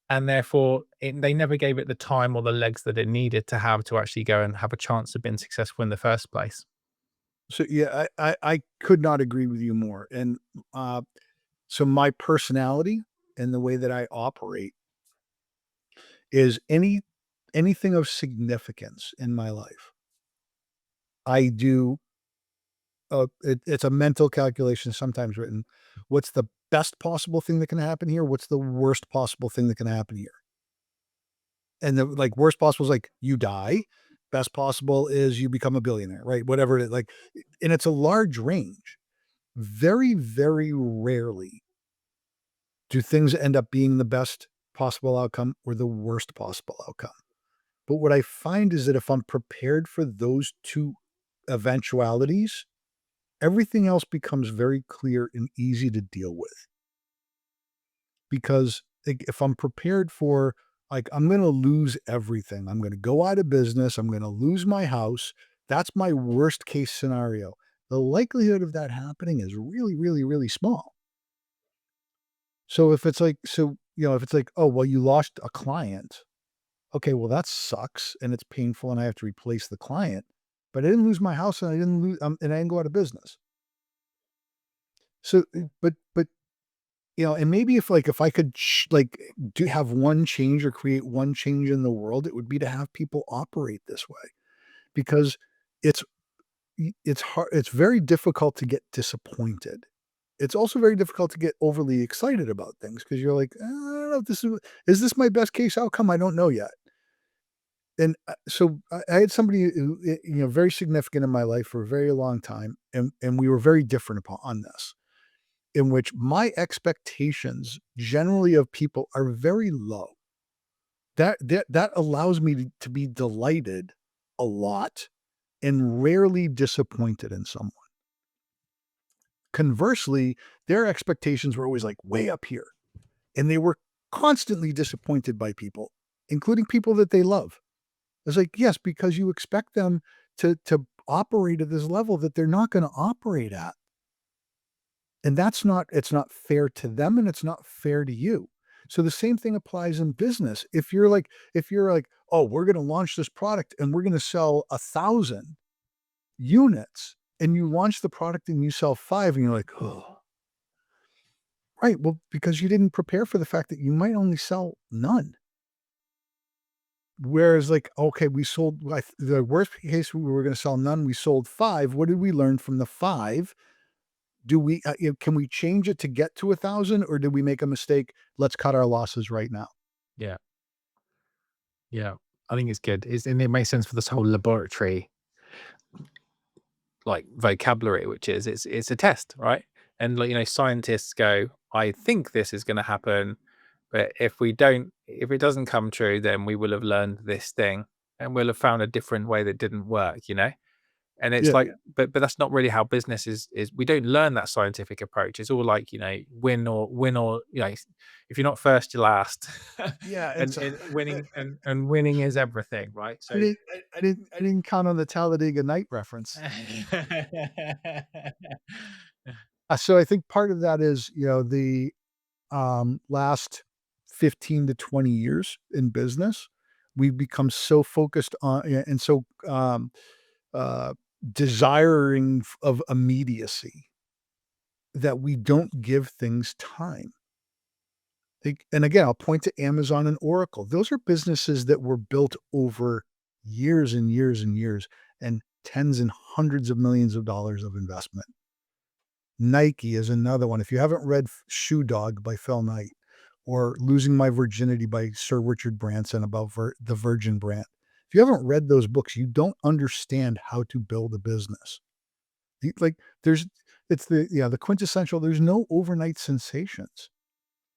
And therefore they never gave it the time or the legs that it needed to have to actually go and have a chance of being successful in the first place. So yeah, I could not agree with you more. And so my personality and the way that I operate is anything of significance in my life. I do it's a mental calculation sometimes written. What's the best possible thing that can happen here? What's the worst possible thing that can happen here? And the like worst possible is like you die. Best possible is you become a billionaire, right? Whatever it is, like, and it's a large range. Very, very rarely do things end up being the best possible outcome or the worst possible outcome. But what I find is that if I'm prepared for those two eventualities, everything else becomes very clear and easy to deal with. Because like, if I'm prepared for, like, I'm going to lose everything, I'm going to go out of business, I'm going to lose my house. That's my worst case scenario. The likelihood of that happening is really, really, really small. So if it's like, if it's like, oh, well, you lost a client. Okay, well, that sucks and it's painful and I have to replace the client, but I didn't lose my house and I didn't lose, and I didn't go out of business. So, but and maybe if I could do have one change or create one change in the world, it would be to have people operate this way, because it's it's hard. It's very difficult to get disappointed. It's also very difficult to get overly excited about things because you're like, I don't know if is this my best case outcome? I don't know yet. And so I had somebody who, very significant in my life for a very long time, and we were very different on this, in which my expectations generally of people are very low. That allows me to be delighted a lot and rarely disappointed in someone. Conversely, their expectations were always like way up here, and they were constantly disappointed by people, including people that they love. It's like, yes, because you expect them to operate at this level that they're not gonna operate at. And it's not fair to them and it's not fair to you. So the same thing applies in business. If you're like, "Oh, we're gonna launch this product and we're gonna sell 1,000 units," and you launch the product and you sell 5 and you're like, "Oh." Right, well, because you didn't prepare for the fact that you might only sell none. Whereas like, okay, we sold the worst case, we were gonna sell none, we sold 5. What did we learn from the 5? Do we, can we change it to get to 1,000, or did we make a mistake? Let's cut our losses right now. Yeah. Yeah. I think it's good. And it makes sense for this whole laboratory like vocabulary, which is it's a test, right? And like, scientists go, I think this is going to happen, but if it doesn't come true, then we will have learned this thing and we'll have found a different way that didn't work. And it's Yeah. like, but that's not really how business is. We don't learn that scientific approach. It's all like, win or, if you're not first, you're last. Yeah, And winning is everything, right? So I didn't count on the Talladega Night reference. So I think part of that is, the last 15 to 20 years in business, we've become so focused on and so uh, desiring of immediacy that we don't give things time. And again, I'll point to Amazon and Oracle. Those are businesses that were built over years and years and years and tens and hundreds of millions of dollars of investment. Nike is another one. If you haven't read Shoe Dog by Phil Knight or Losing My Virginity by Sir Richard Branson about the Virgin brand, if you haven't read those books, you don't understand how to build a business. Like there's, it's the quintessential. There's no overnight sensations.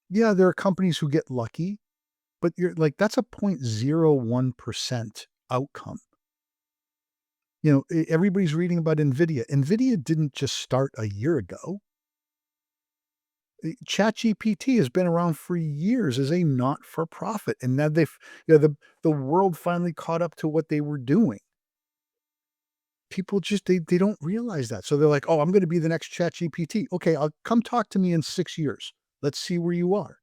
Yeah, there are companies who get lucky, but you're like that's a 0.01% outcome. Everybody's reading about NVIDIA. NVIDIA didn't just start a year ago. ChatGPT has been around for years as a not-for-profit, and now the world finally caught up to what they were doing. People just they don't realize that. So they're like, "Oh, I'm gonna be the next ChatGPT." Okay, I'll come talk to me in 6 years. Let's see where you are.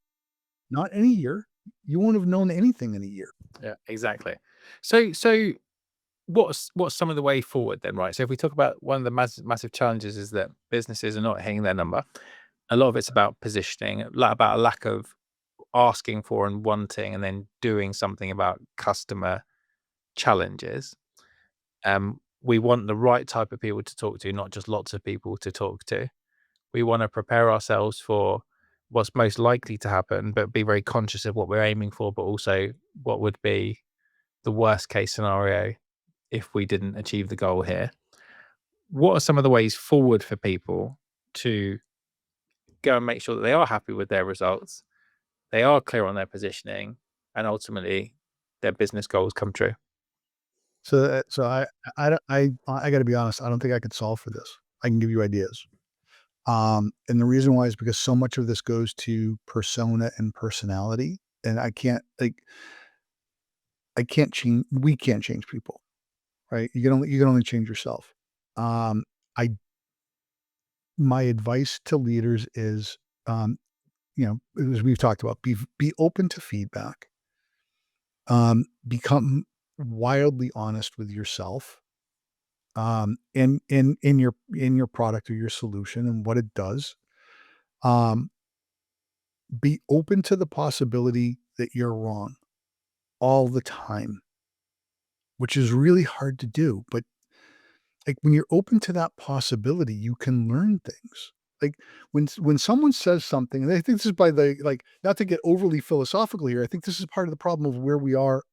Not in a year. You won't have known anything in a year. yeah, exactly. So what's some of the way forward then, right? So if we talk about one of the massive challenges is that businesses are not hitting their number. A lot of it's about positioning, about a lack of asking for and wanting, and then doing something about customer challenges. We want the right type of people to talk to, not just lots of people to talk to. We want to prepare ourselves for what's most likely to happen, but be very conscious of what we're aiming for, but also what would be the worst case scenario if we didn't achieve the goal here. What are some of the ways forward for people to go and make sure that they are happy with their results, they are clear on their positioning, and ultimately their business goals come true? So I got to be honest. I don't think I could solve for this. I can give you ideas. And the reason why is because so much of this goes to persona and personality, and I can't change. We can't change people, right? You can only change yourself. Um, I My advice to leaders is, um, as we've talked about, be open to feedback. Become wildly honest with yourself, in your product or your solution and what it does. Um, be open to the possibility that you're wrong all the time, which is really hard to do. But like when you're open to that possibility, you can learn things. Like when someone says something, and I think this is by the like not to get overly philosophical here. I think this is part of the problem of where we are,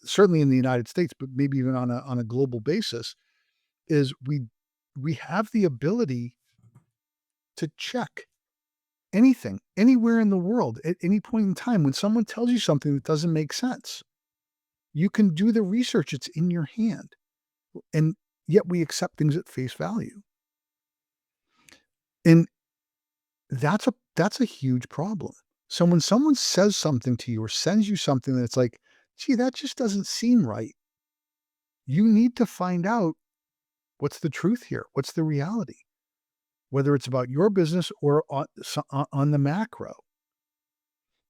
certainly in the United States, but maybe even on a global basis, is we have the ability to check anything, anywhere in the world, at any point in time. When someone tells you something that doesn't make sense, you can do the research. It's in your hand. And yet we accept things at face value. And that's a huge problem. So when someone says something to you or sends you something that's like, gee, that just doesn't seem right, you need to find out what's the truth here. What's the reality? Whether it's about your business or on the macro.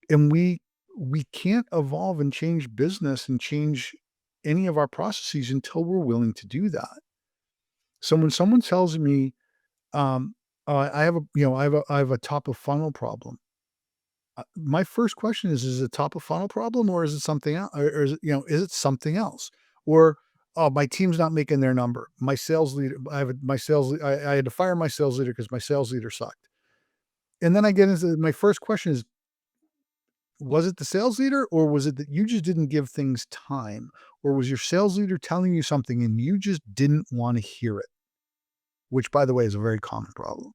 And we can't evolve and change business and change any of our processes until we're willing to do that. So when someone tells me, I have a I have a top of funnel problem. My first question is it a top of funnel problem or is it something else? Or is it something else? Or oh, my team's not making their number. My sales leader, I had to fire my sales leader because my sales leader sucked. And then I get into my first question is, was it the sales leader or was it that you just didn't give things time? Or was your sales leader telling you something and you just didn't want to hear it? Which, by the way, is a very common problem.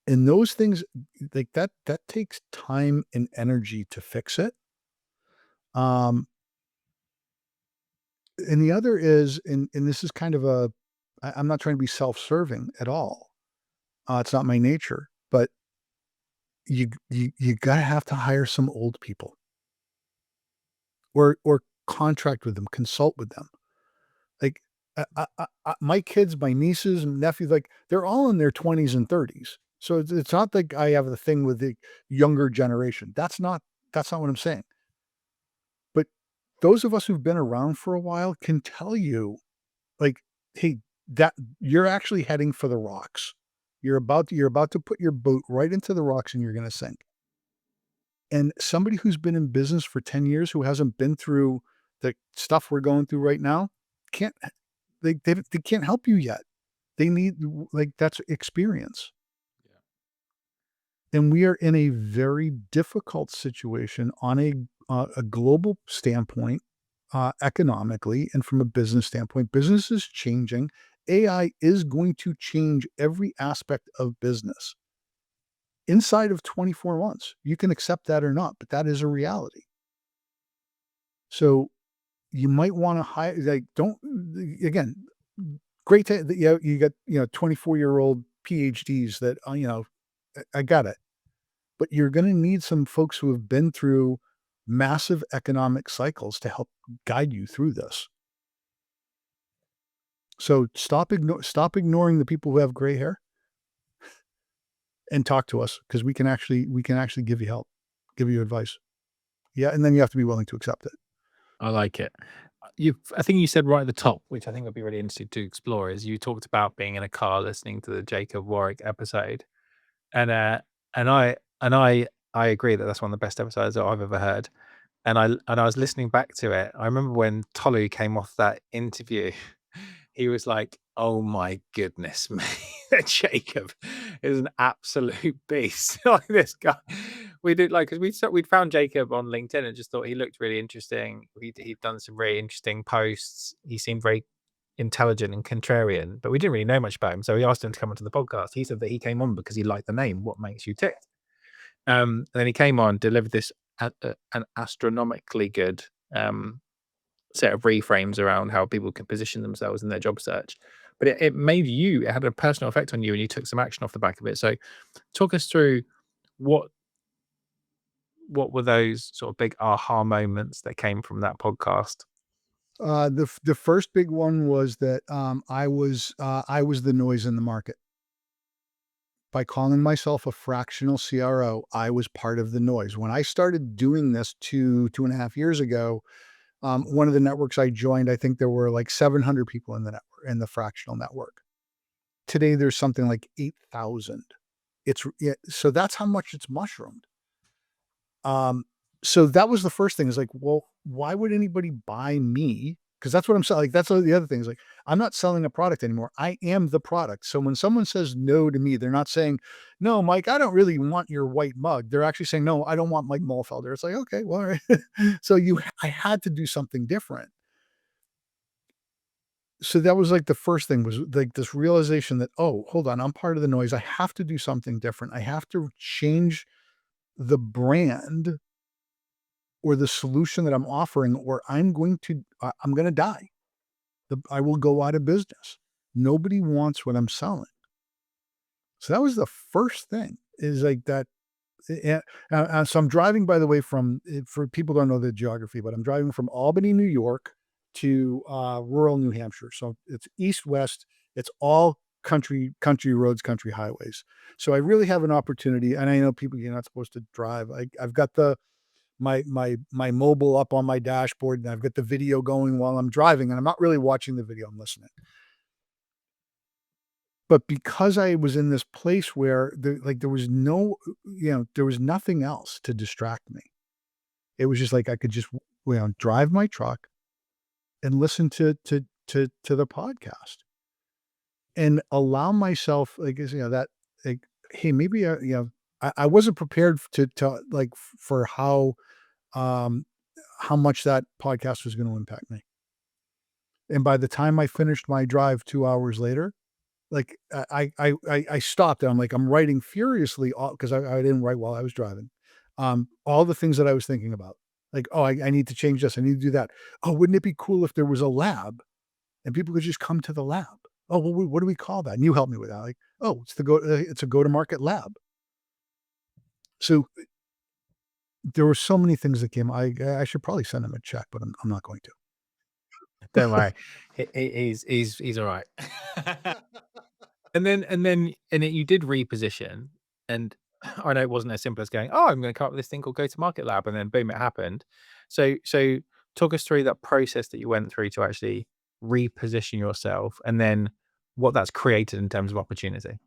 And those things like that takes time and energy to fix it. Um, And the other is, and this is kind of I'm not trying to be self-serving at all. It's not my nature, but you gotta have to hire some old people or contract with them, consult with them. Like, my kids, my nieces and nephews, like, they're all in their 20s and 30s. So it's not like I have a thing with the younger generation. That's not what I'm saying. But those of us who've been around for a while can tell you, like, "Hey, that you're actually heading for the rocks. You're about to put your boat right into the rocks, and you're gonna sink." And somebody who's been in business for 10 years, who hasn't been through the stuff we're going through right now, can't they can't help you yet. They need, like, that's experience. Yeah. And we are in a very difficult situation on a global standpoint, economically, and from a business standpoint. Business is changing. AI is going to change every aspect of business inside of 24 months. You can accept that or not, but that is a reality. So you might want to hire, like, don't, again, great to, you got, 24-year-old PhDs that, I got it. But you're gonna need some folks who have been through massive economic cycles to help guide you through this. So stop ignoring the people who have gray hair and talk to us, because we can actually give you help, give you advice. Yeah, and then you have to be willing to accept it. I like it. I think you said right at the top, which I think would be really interesting to explore, is you talked about being in a car listening to the Jacob Warwick episode, and and I and I agree that that's one of the best episodes that I've ever heard. And I was listening back to it. I remember when Tolu came off that interview, he was like, "Oh my goodness me, Jacob is an absolute beast." Like this guy, we did like because we'd found Jacob on LinkedIn and just thought he looked really interesting. He'd done some really interesting posts. He seemed very intelligent and contrarian, but we didn't really know much about him. So we asked him to come onto the podcast. He said that he came on because he liked the name. What makes you tick? And then he came on, delivered this an astronomically good set of reframes around how people can position themselves in their job search. But it had a personal effect on you, and you took some action off the back of it. So, talk us through what what were those sort of big aha moments that came from that podcast? The first big one was that, I was the noise in the market. By calling myself a fractional CRO, I was part of the noise. When I started doing this 2.5 years ago, one of the networks I joined, I think there were like 700 people in the network, in the fractional network. Today, there's something like 8,000. Yeah, so that's how much it's mushroomed. Um, so that was the first thing, is like, well, why would anybody buy me? Because that's what I'm selling. Like, that's the other thing, is like, I'm not selling a product anymore. I am the product. So when someone says no to me, they're not saying, "No, Mike, I don't really want your white mug." They're actually saying, "No, I don't want Mike Muhlfelder." It's like, okay, well, all right. So I had to do something different. So that was like the first thing, was like this realization that, oh, hold on, I'm part of the noise. I have to do something different. I have to change the brand or the solution that I'm offering, or I'm going to die. I will go out of business. Nobody wants what I'm selling. So that was the first thing, is like that. So I'm driving, by the way, for people who don't know the geography, but I'm driving from Albany, New York to rural New Hampshire. So it's east west. It's all country roads, country highways. So I really have an opportunity. And I know people, you're not supposed to drive. I've got my mobile up on my dashboard, and I've got the video going while I'm driving, and I'm not really watching the video, I'm listening. But because I was in this place where there was there was nothing else to distract me. It was just like I could just, drive my truck and listen to the podcast and allow myself, like, that, like, hey, maybe, I wasn't prepared to like, for um, how much that podcast was gonna impact me. And by the time I finished my drive 2 hours later, like, I stopped, and I'm writing furiously, because I didn't write while I was driving, all the things that I was thinking about. Like, oh, I need to change this. I need to do that. Oh, wouldn't it be cool if there was a lab and people could just come to the lab? Oh, well, what do we call that? And you help me with that. Like, oh, it's a go to market lab. So there were so many things that came. I should probably send him a check, but I'm not going Don't worry. He's all right. And then you did reposition, and I know it wasn't as simple as going, "Oh, I'm gonna come up with this thing called Go to Market Lab," and then boom, it happened. So talk us through that process that you went through to actually reposition yourself, and then what that's created in terms of opportunity.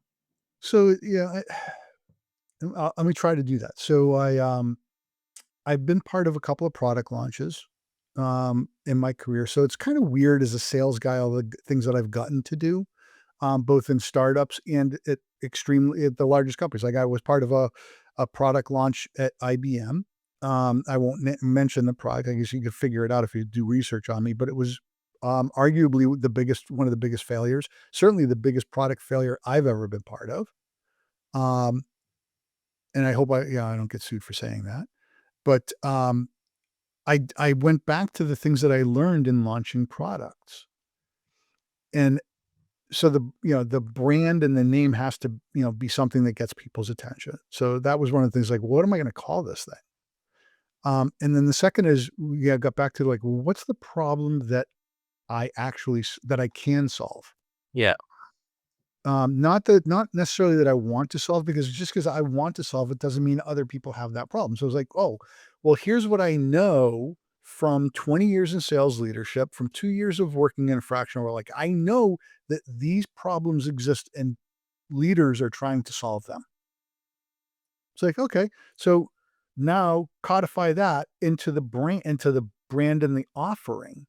So yeah, let me try to do that. So I've been part of a couple of product launches in my career. So it's kind of weird as a sales guy, all the things that I've gotten to do, both in startups and at the largest companies. Like I was part of a product launch at IBM. I won't mention the product. I guess you could figure it out if you do research on me, but it was arguably one of the biggest failures, certainly the biggest product failure I've ever been part of. Um, and I hope I don't get sued for saying that. But I went back to the things that I learned in launching products. And so the brand and the name has to, be something that gets people's attention. So that was one of the things like, what am I going to call this thing? And then the second is, I got back to like, well, what's the problem that that I can solve? Yeah. Not necessarily that I want to solve, because just because I want to solve it doesn't mean other people have that problem. So it's like, oh, well, here's what I know from 20 years in sales leadership, from 2 years of working in a fractional role. Like I know that these problems exist and leaders are trying to solve them. It's like, okay, so now codify that into the brand and the offering.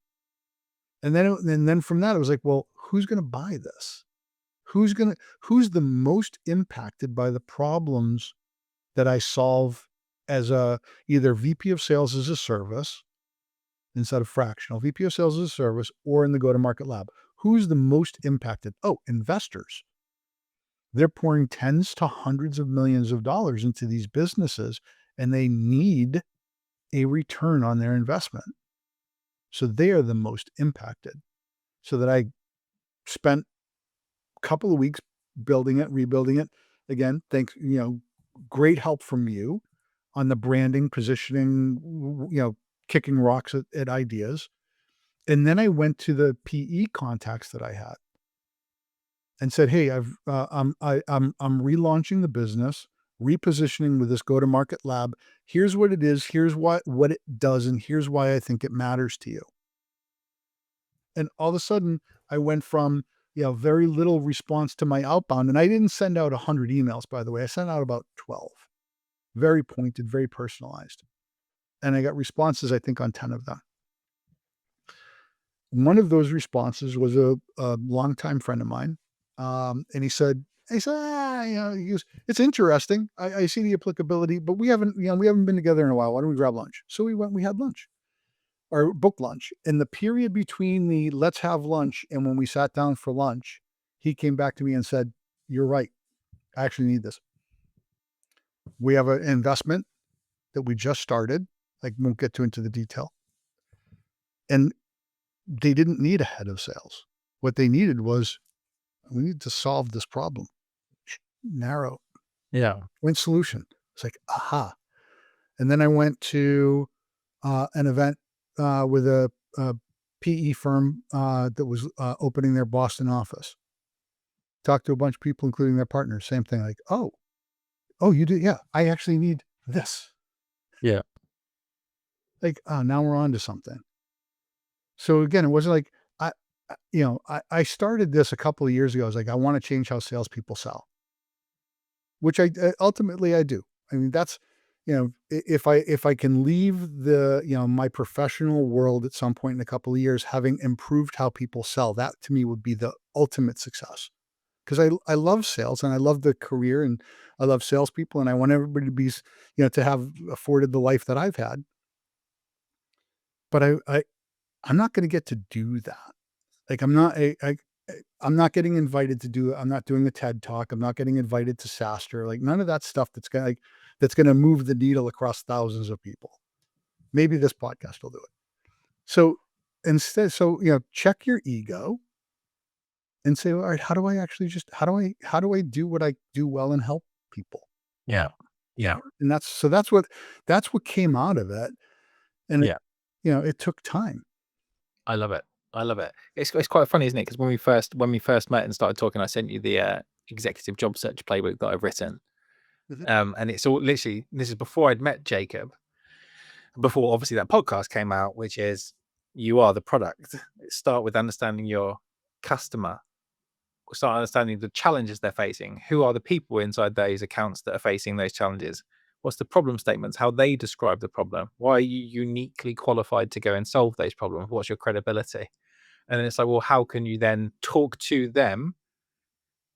And then from that, it was like, well, who's going to buy this? Who's the most impacted by the problems that I solve as a either VP of sales as a service instead of fractional, VP of sales as a service, or in the go-to-market lab? Who's the most impacted? Oh, investors. They're pouring tens to hundreds of millions of dollars into these businesses, and they need a return on their investment. So they are the most impacted. So that I spent couple of weeks building it, rebuilding it. Again, thanks, great help from you on the branding, positioning, kicking rocks at ideas. And then I went to the PE contacts that I had and said, "Hey, I'm relaunching the business, repositioning with this go-to-market lab. Here's what it is. Here's what it does, and here's why I think it matters to you." And all of a sudden, I went from, very little response to my outbound. And I didn't send out 100 emails, by the way. I sent out about 12, very pointed, very personalized. And I got responses, I think, on 10 of them. One of those responses was a longtime friend of mine. And he said, he goes, "It's interesting. I see the applicability, but we haven't been together in a while. Why don't we grab lunch?" So we had lunch. Or book lunch. In the period between the "let's have lunch" and when we sat down for lunch, he came back to me and said, "You're right. I actually need this. We have an investment that we just started. I won't get into the detail. And they didn't need a head of sales. What they needed was, we need to solve this problem. Narrow Yeah. point solution." It's like, aha. And then I went to an event with a PE firm that was opening their Boston office. Talked to a bunch of people, including their partners. Same thing, like, oh, you do, yeah. I actually need this. Yeah. Like, oh, now we're on to something. So again, it wasn't like I started this a couple of years ago. I was like, I want to change how salespeople sell, which ultimately I do. I mean, that's, if I can leave my professional world at some point in a couple of years, having improved how people sell, that to me would be the ultimate success. Because I love sales and I love the career and I love salespeople and I want everybody to be, to have afforded the life that I've had. But I'm not going to get to do that. Like I'm not getting invited to do it. I'm not doing the TED talk. I'm not getting invited to SaaStr. Like none of that stuff that's going to move the needle across thousands of people. Maybe this podcast will do it. So instead, check your ego and say, all right, how do I actually how do I do what I do well and help people? Yeah. Yeah. And that's what came out of it. And Yeah. it took time. I love it. I love it. It's quite funny, isn't it? Because when we first met and started talking, I sent you the executive job search playbook that I've written. Mhm. And it's all literally, this is before I'd met Jacob, before obviously that podcast came out, which is you are the product. Start with understanding your customer, start understanding the challenges they're facing. Who are the people inside those accounts that are facing those challenges? What's the problem statements? How they describe the problem? Why are you uniquely qualified to go and solve those problems? What's your credibility? And then it's like, well, how can you then talk to them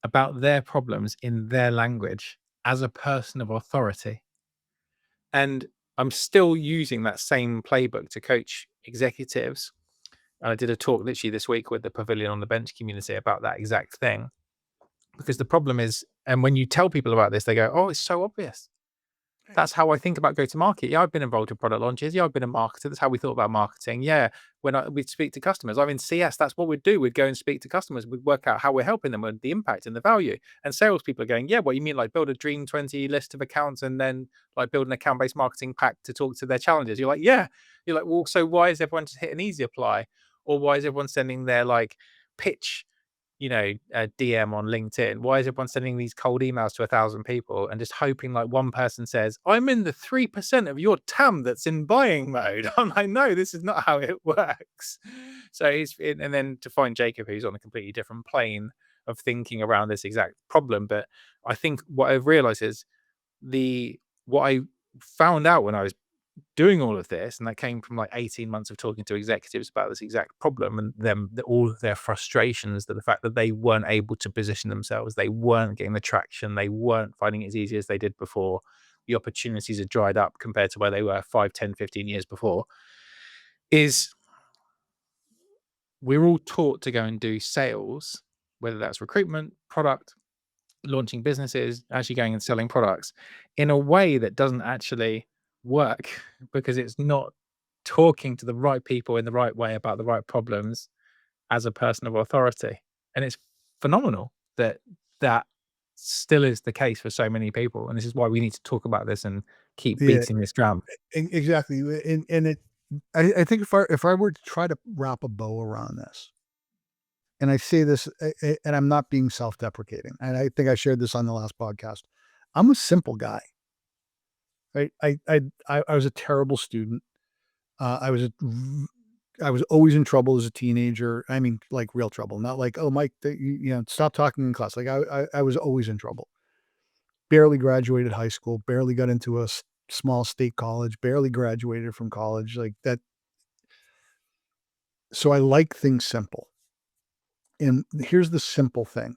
about their problems in their language as a person of authority? And I'm still using that same playbook to coach executives. And I did a talk literally this week with the Pavilion on the Bench community about that exact thing. Because the problem is, and when you tell people about this, they go, oh, it's so obvious. Right. That's how I think about go to market. Yeah, I've been involved in product launches. Yeah, I've been a marketer. That's how we thought about marketing. Yeah, we'd speak to customers. I'm in CS. That's what we'd do. We'd go and speak to customers. We'd work out how we're helping them and the impact and the value. And salespeople are going, yeah, what you mean, like build a dream 20 list of accounts and then like build an account-based marketing pack to talk to their challenges. You're like, yeah. You're like, well, so why is everyone just hit an easy apply? Or why is everyone sending their like pitch a DM on LinkedIn? Why is everyone sending these cold emails to 1,000 people and just hoping like one person says, I'm in the 3% of your TAM that's in buying mode? I'm like, no, this is not how it works. So and then to find Jacob, who's on a completely different plane of thinking around this exact problem. But I think what I've realized is what I found out when I was doing all of this, and that came from like 18 months of talking to executives about this exact problem and all of their frustrations, that the fact that they weren't able to position themselves, they weren't getting the traction, they weren't finding it as easy as they did before. The opportunities had dried up compared to where they were 5, 10, 15 years before. Is we're all taught to go and do sales, whether that's recruitment, product, launching businesses, actually going and selling products in a way that doesn't actually work because it's not talking to the right people in the right way about the right problems as a person of authority. And it's phenomenal that that still is the case for so many people. And this is why we need to talk about this and keep Yeah, beating this drum. exactly. And I think if I were to try to wrap a bow around this, and I say this, and I'm not being self-deprecating, and I think I shared this on the last podcast. I'm a simple guy, right? I was a terrible student. I was always in trouble as a teenager. I mean, like real trouble, not like, oh, Mike, stop talking in class. Like I was always in trouble. Barely graduated high school. Barely got into a small state college. Barely graduated from college. Like that. So I like things simple. And here's the simple thing: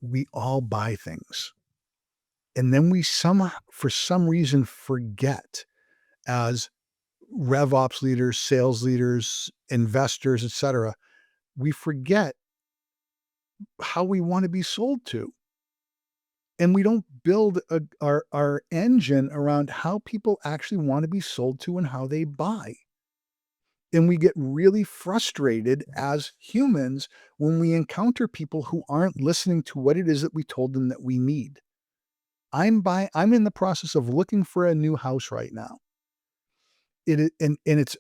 we all buy things, and then for some reason, forget, as rev ops leaders, sales leaders, investors, etc. We forget how we want to be sold to. And we don't build our engine around how people actually want to be sold to and how they buy. And we get really frustrated as humans when we encounter people who aren't listening to what it is that we told them that we need. I'm in the process of looking for a new house right now. And it's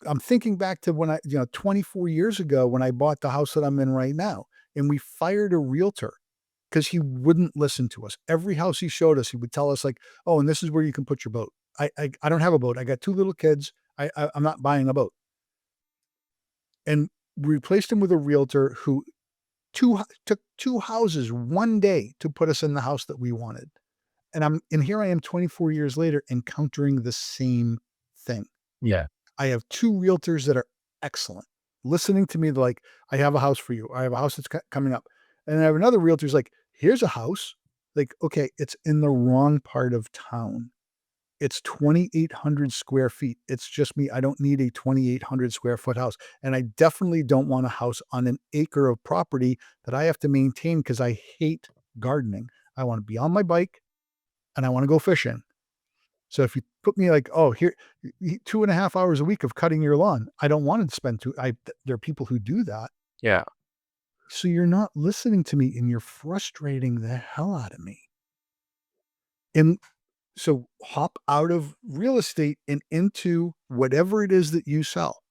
I'm thinking back to when 24 years ago when I bought the house that I'm in right now, and we fired a realtor because he wouldn't listen to us. Every house he showed us, he would tell us like, "Oh, and this is where you can put your boat." I don't have a boat. I got 2 little kids. I'm not buying a boat. And we replaced him with a realtor who took 2 houses 1 day to put us in the house that we wanted. And here I am 24 years later encountering the same thing. Yeah. I have 2 realtors that are excellent, listening to me like, "I have a house for you. I have a house that's coming up." And I have another realtor who's like, "Here's a house." Like, "Okay, it's in the wrong part of town. It's 2,800 square feet. It's just me. I don't need a 2,800 square foot house. And I definitely don't want a house on an acre of property that I have to maintain because I hate gardening. I want to be on my bike and I want to go fishing." So if you put me like, oh, here, 2.5 hours a week of cutting your lawn, I don't want to spend there are people who do that. Yeah. So you're not listening to me and you're frustrating the hell out of me. And so hop out of real estate and into whatever it is that you sell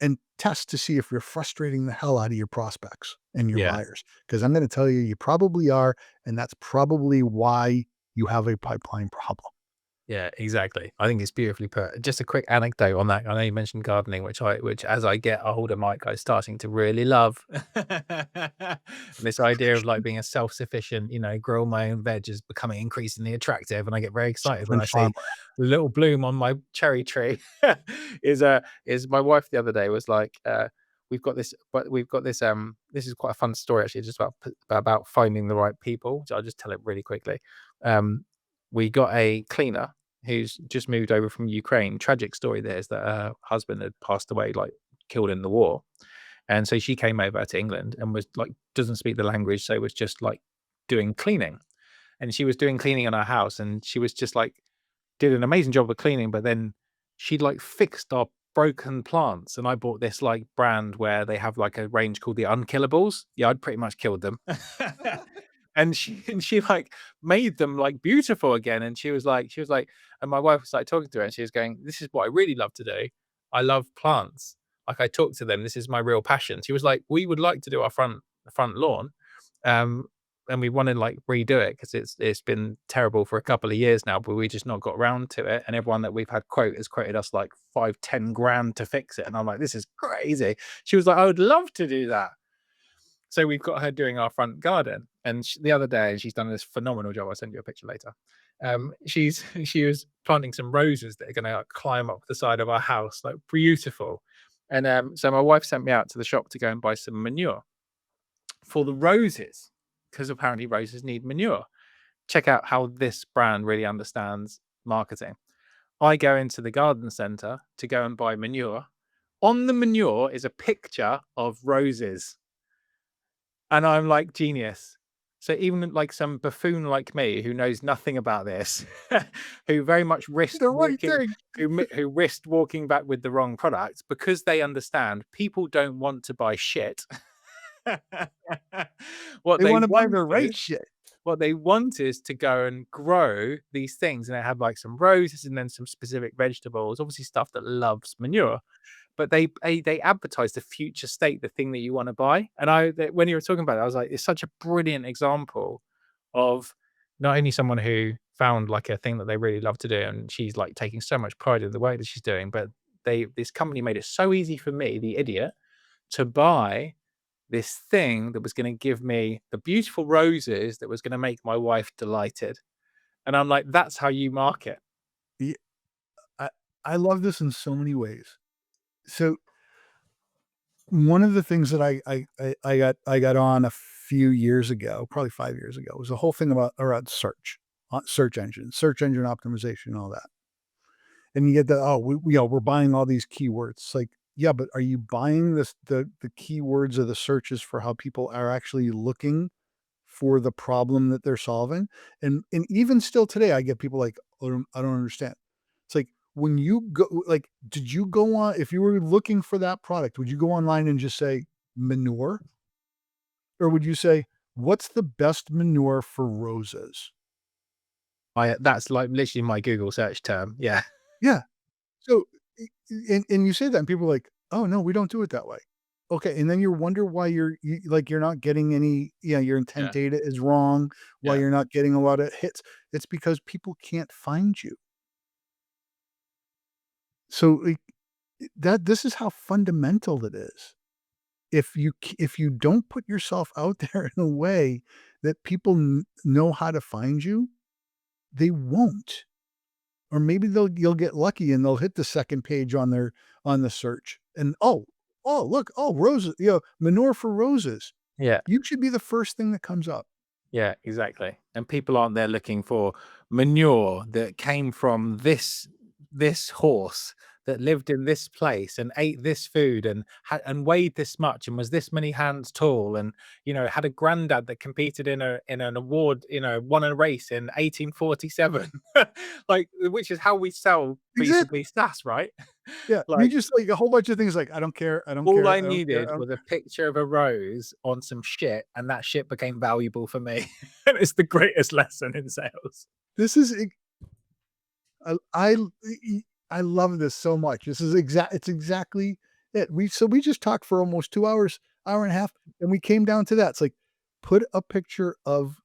and test to see if you're frustrating the hell out of your prospects and your Yeah. buyers. Because I'm going to tell you, you probably are. And that's probably why you have a pipeline problem. Yeah, exactly. I think it's beautifully put. Just a quick anecdote on that. I know you mentioned gardening, which as I get older, Mike, I'm starting to really love. This idea of like being a self-sufficient, grow all my own veg is becoming increasingly attractive, and I get very excited when Servant I see farmer. the little bloom on my cherry tree. Is my wife the other day was like, this is quite a fun story actually, just about finding the right people. So I'll just tell it really quickly. We got a cleaner who's just moved over from Ukraine. Tragic story there is that her husband had passed away, like killed in the war. And so she came over to England and was like, doesn't speak the language. So was just like doing cleaning. And she was doing cleaning on our house. And she was just like, did an amazing job of cleaning. But then she'd like fixed our broken plants. And I bought this like brand where they have like a range called the Unkillables. Yeah, I'd pretty much killed them. And she like made them like beautiful again. And she was like, and my wife was like talking to her, and she was going, "This is what I really love to do. I love plants. Like I talk to them. This is my real passion." She was like, "We would like to do our front lawn, um, and we want to like redo it because it's been terrible for a couple of years now, but we just not got around to it. And everyone that we've had quote has quoted us like 5-10 grand to fix it." And I'm like, "This is crazy." She was like, "I would love to do that." So we've got her doing our front garden, and the other day she's done this phenomenal job. I'll send you a picture later. She was planting some roses that are going to like, climb up the side of our house, like beautiful. And so my wife sent me out to the shop to go and buy some manure for the roses, because apparently roses need manure. Check out how this brand really understands marketing. I go into the garden center to go and buy manure. On the manure is a picture of roses. And I'm like, genius. So even like some buffoon like me who knows nothing about this, who very much The right thing. who risked walking back with the wrong product because they understand people don't want to buy shit. What They they want to buy want the right is shit. what they want is to go and grow these things, and they have like some roses and then some specific vegetables, obviously stuff that loves manure, but they advertise the future state, the thing that you want to buy. And when you were talking about it, I was like, it's such a brilliant example of not only someone who found like a thing that they really love to do, and she's like taking so much pride in the way that she's doing, but this company made it so easy for me, the idiot, to buy this thing that was going to give me the beautiful roses that was going to make my wife delighted. And I'm like, that's how you market. Ye I love this in so many ways. So, one of the things that I got on a few years ago, probably 5 years ago, was a whole thing around search engine optimization and all that. And you get that, "Oh, we're buying all these keywords." It's like, yeah, but are you buying the keywords or the searches for how people are actually looking for the problem that they're solving? And even still today, I get people like, I don't understand." It's like, when you go like, did you go on if you were looking for that product, would you go online and just say, "Manure"? Or would you say, "What's the best manure for roses?" That's like literally my Google search term. Yeah. Yeah. So, and you say that and people are like, "Oh, no, we don't do it that way." Okay, and then you wonder why you're not getting any, your intent Yeah. data is wrong, why Yeah. you're not getting a lot of hits. It's because people can't find you. So, like, this is how fundamental it is. If you don't put yourself out there in a way that people know how to find you, they won't. Or maybe you'll get lucky and they'll hit the second page on the search and, "Oh, look, oh, roses, manure for roses." Yeah. You should be the first thing that comes up. Yeah, exactly. And people aren't there looking for manure that came from this horse that lived in this place and ate this food and and weighed this much and was this many hands tall and had a granddad that competed in an award, won a race in 1847, like, which is how we sell Exactly. B2B SaaS, right? Yeah. You Like, just like a whole bunch of things like, I don't care, I don't all care, I I don't care, I needed don't was a care. picture of a rose on some shit, and that shit became valuable for me. And it's the greatest lesson in sales. This is I I I love this so much. This is it's exactly it. We just talked for almost 2 hours, hour and a half, and we came down to that. It's like, put a picture of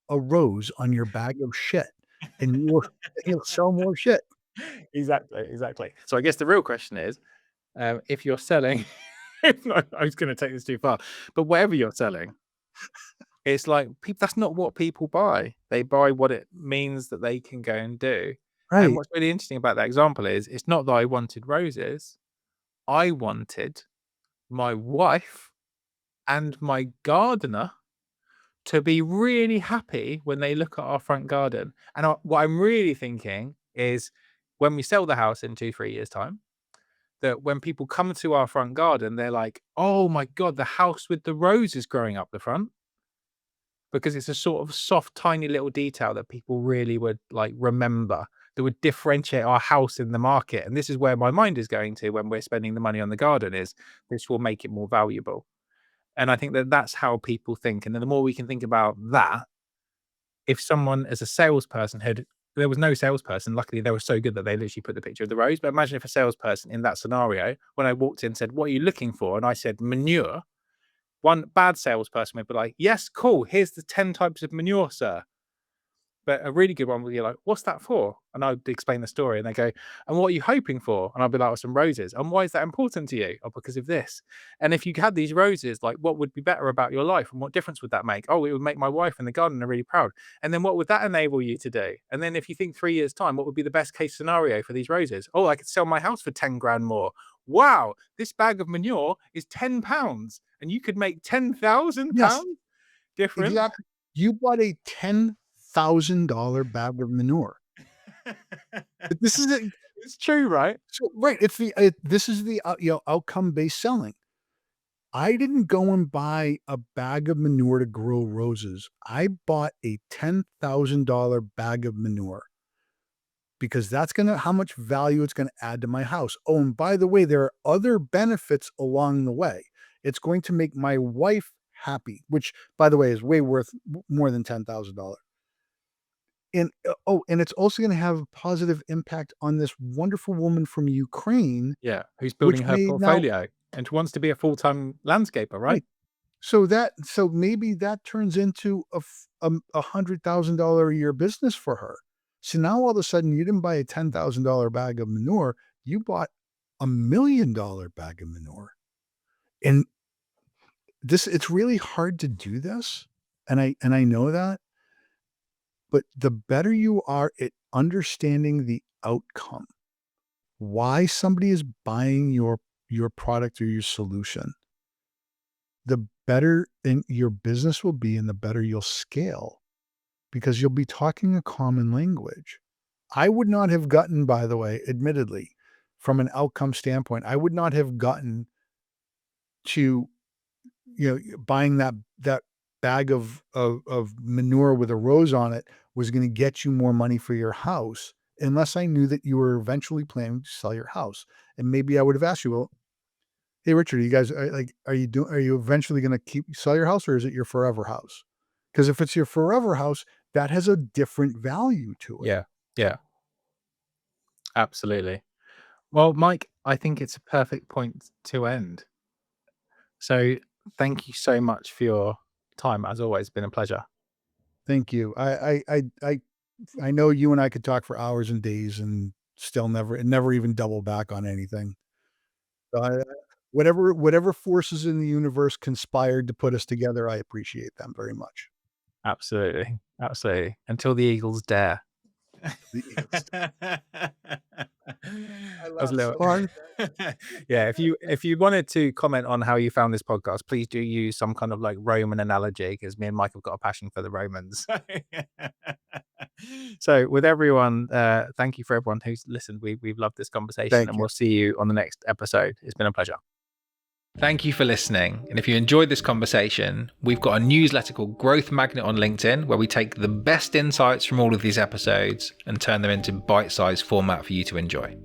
a rose on your bag of shit, and you'll sell more shit. Exactly, exactly. So I guess the real question is, if you're selling, if not, I was going to take this too far, but whatever you're selling, it's like people. That's not what people buy. They buy what it means that they can go and do. And Right. what's really interesting about that example is, it's not that I wanted roses. I wanted my wife and my gardener to be really happy when they look at our front garden. And what I'm really thinking is, when we sell the house in 2, 3 years' time, that when people come to our front garden, they're like, "Oh my god, the house with the roses growing up the front," because it's a sort of soft, tiny little detail that people really would like remember, that would differentiate our house in the market. And this is where my mind is going to when we're spending the money on the garden: is this will make it more valuable. And I think that that's how people think. And then the more we can think about that, if someone as a salesperson had, there was no salesperson, luckily they were so good that they literally put the picture of the rose. But imagine if a salesperson in that scenario, when I walked in, said, "What are you looking for?" And I said, "Manure." One bad salesperson would be like, "Yes, cool. Here's the 10 types of manure, sir." But a really good one would be like, "What's that for?" And I'd explain the story, and they go, "And what are you hoping for?" And I'd be like, "Oh, some roses." "And why is that important to you?" "Oh, because of this." "And if you had these roses, like, what would be better about your life, and what difference would that make?" "Oh, it would make my wife and the gardener really proud." "And then what would that enable you to do?" "And then if you think 3 years' time, what would be the best case scenario for these roses?" "Oh, I could sell my house for 10 grand more." "Wow, this bag of manure is £10 and you could make Yes, £10,000 difference." exactly. You bought a $10,000 bag of manure. But this is it. It's true, right? So right, this is the, outcome-based selling. I didn't go and buy a bag of manure to grow roses. I bought a $10,000 bag of manure because that's gonna how much value it's gonna add to my house. Oh, and by the way, there are other benefits along the way. It's going to make my wife happy, which, by the way, is way worth more than $10,000. And it's also gonna have a positive impact on this wonderful woman from Ukraine, Yeah, who's building which her may now portfolio and wants to be a full-time landscaper, right? right. So maybe that turns into a $100,000 a year business for her. So now all of a sudden you didn't buy a $10,000 bag of manure, you bought $1,000,000 bag of manure. And it's really hard to do this, and I know that, but the better you are at understanding the outcome, why somebody is buying your product or your solution, the better in your business will be and the better you'll scale because you'll be talking a common language. I would not have gotten, by the way, admittedly, from an outcome standpoint, I would not have gotten to, buying that bag of manure with a rose on it was going to get you more money for your house unless I knew that you were eventually planning to sell your house. And maybe I would have asked you, well, hey, Richard, you guys are you eventually gonna sell your house or is it your forever house? Because if it's your forever house, that has a different value to it. Yeah, yeah, absolutely. Well, Mike, I think it's a perfect point to end. So thank you so much for your time. As always, been a pleasure. Thank you. I know you and I could talk for hours and days and still never even double back on anything. So whatever forces in the universe conspired to put us together, I appreciate them very much. Absolutely, absolutely. Until the Eagles dare. The Eagles. I That was a laughed little. so hard. Yeah, if you wanted to comment on how you found this podcast, please do use some kind of like Roman analogy, because me and Mike have got a passion for the Romans. So with everyone, thank you for everyone who's listened. We've loved this conversation, Thank and you. we'll see you on the next episode. It's been a pleasure. Thank you for listening. And if you enjoyed this conversation, we've got a newsletter called Growth Magnet on LinkedIn, where we take the best insights from all of these episodes and turn them into bite-sized format for you to enjoy.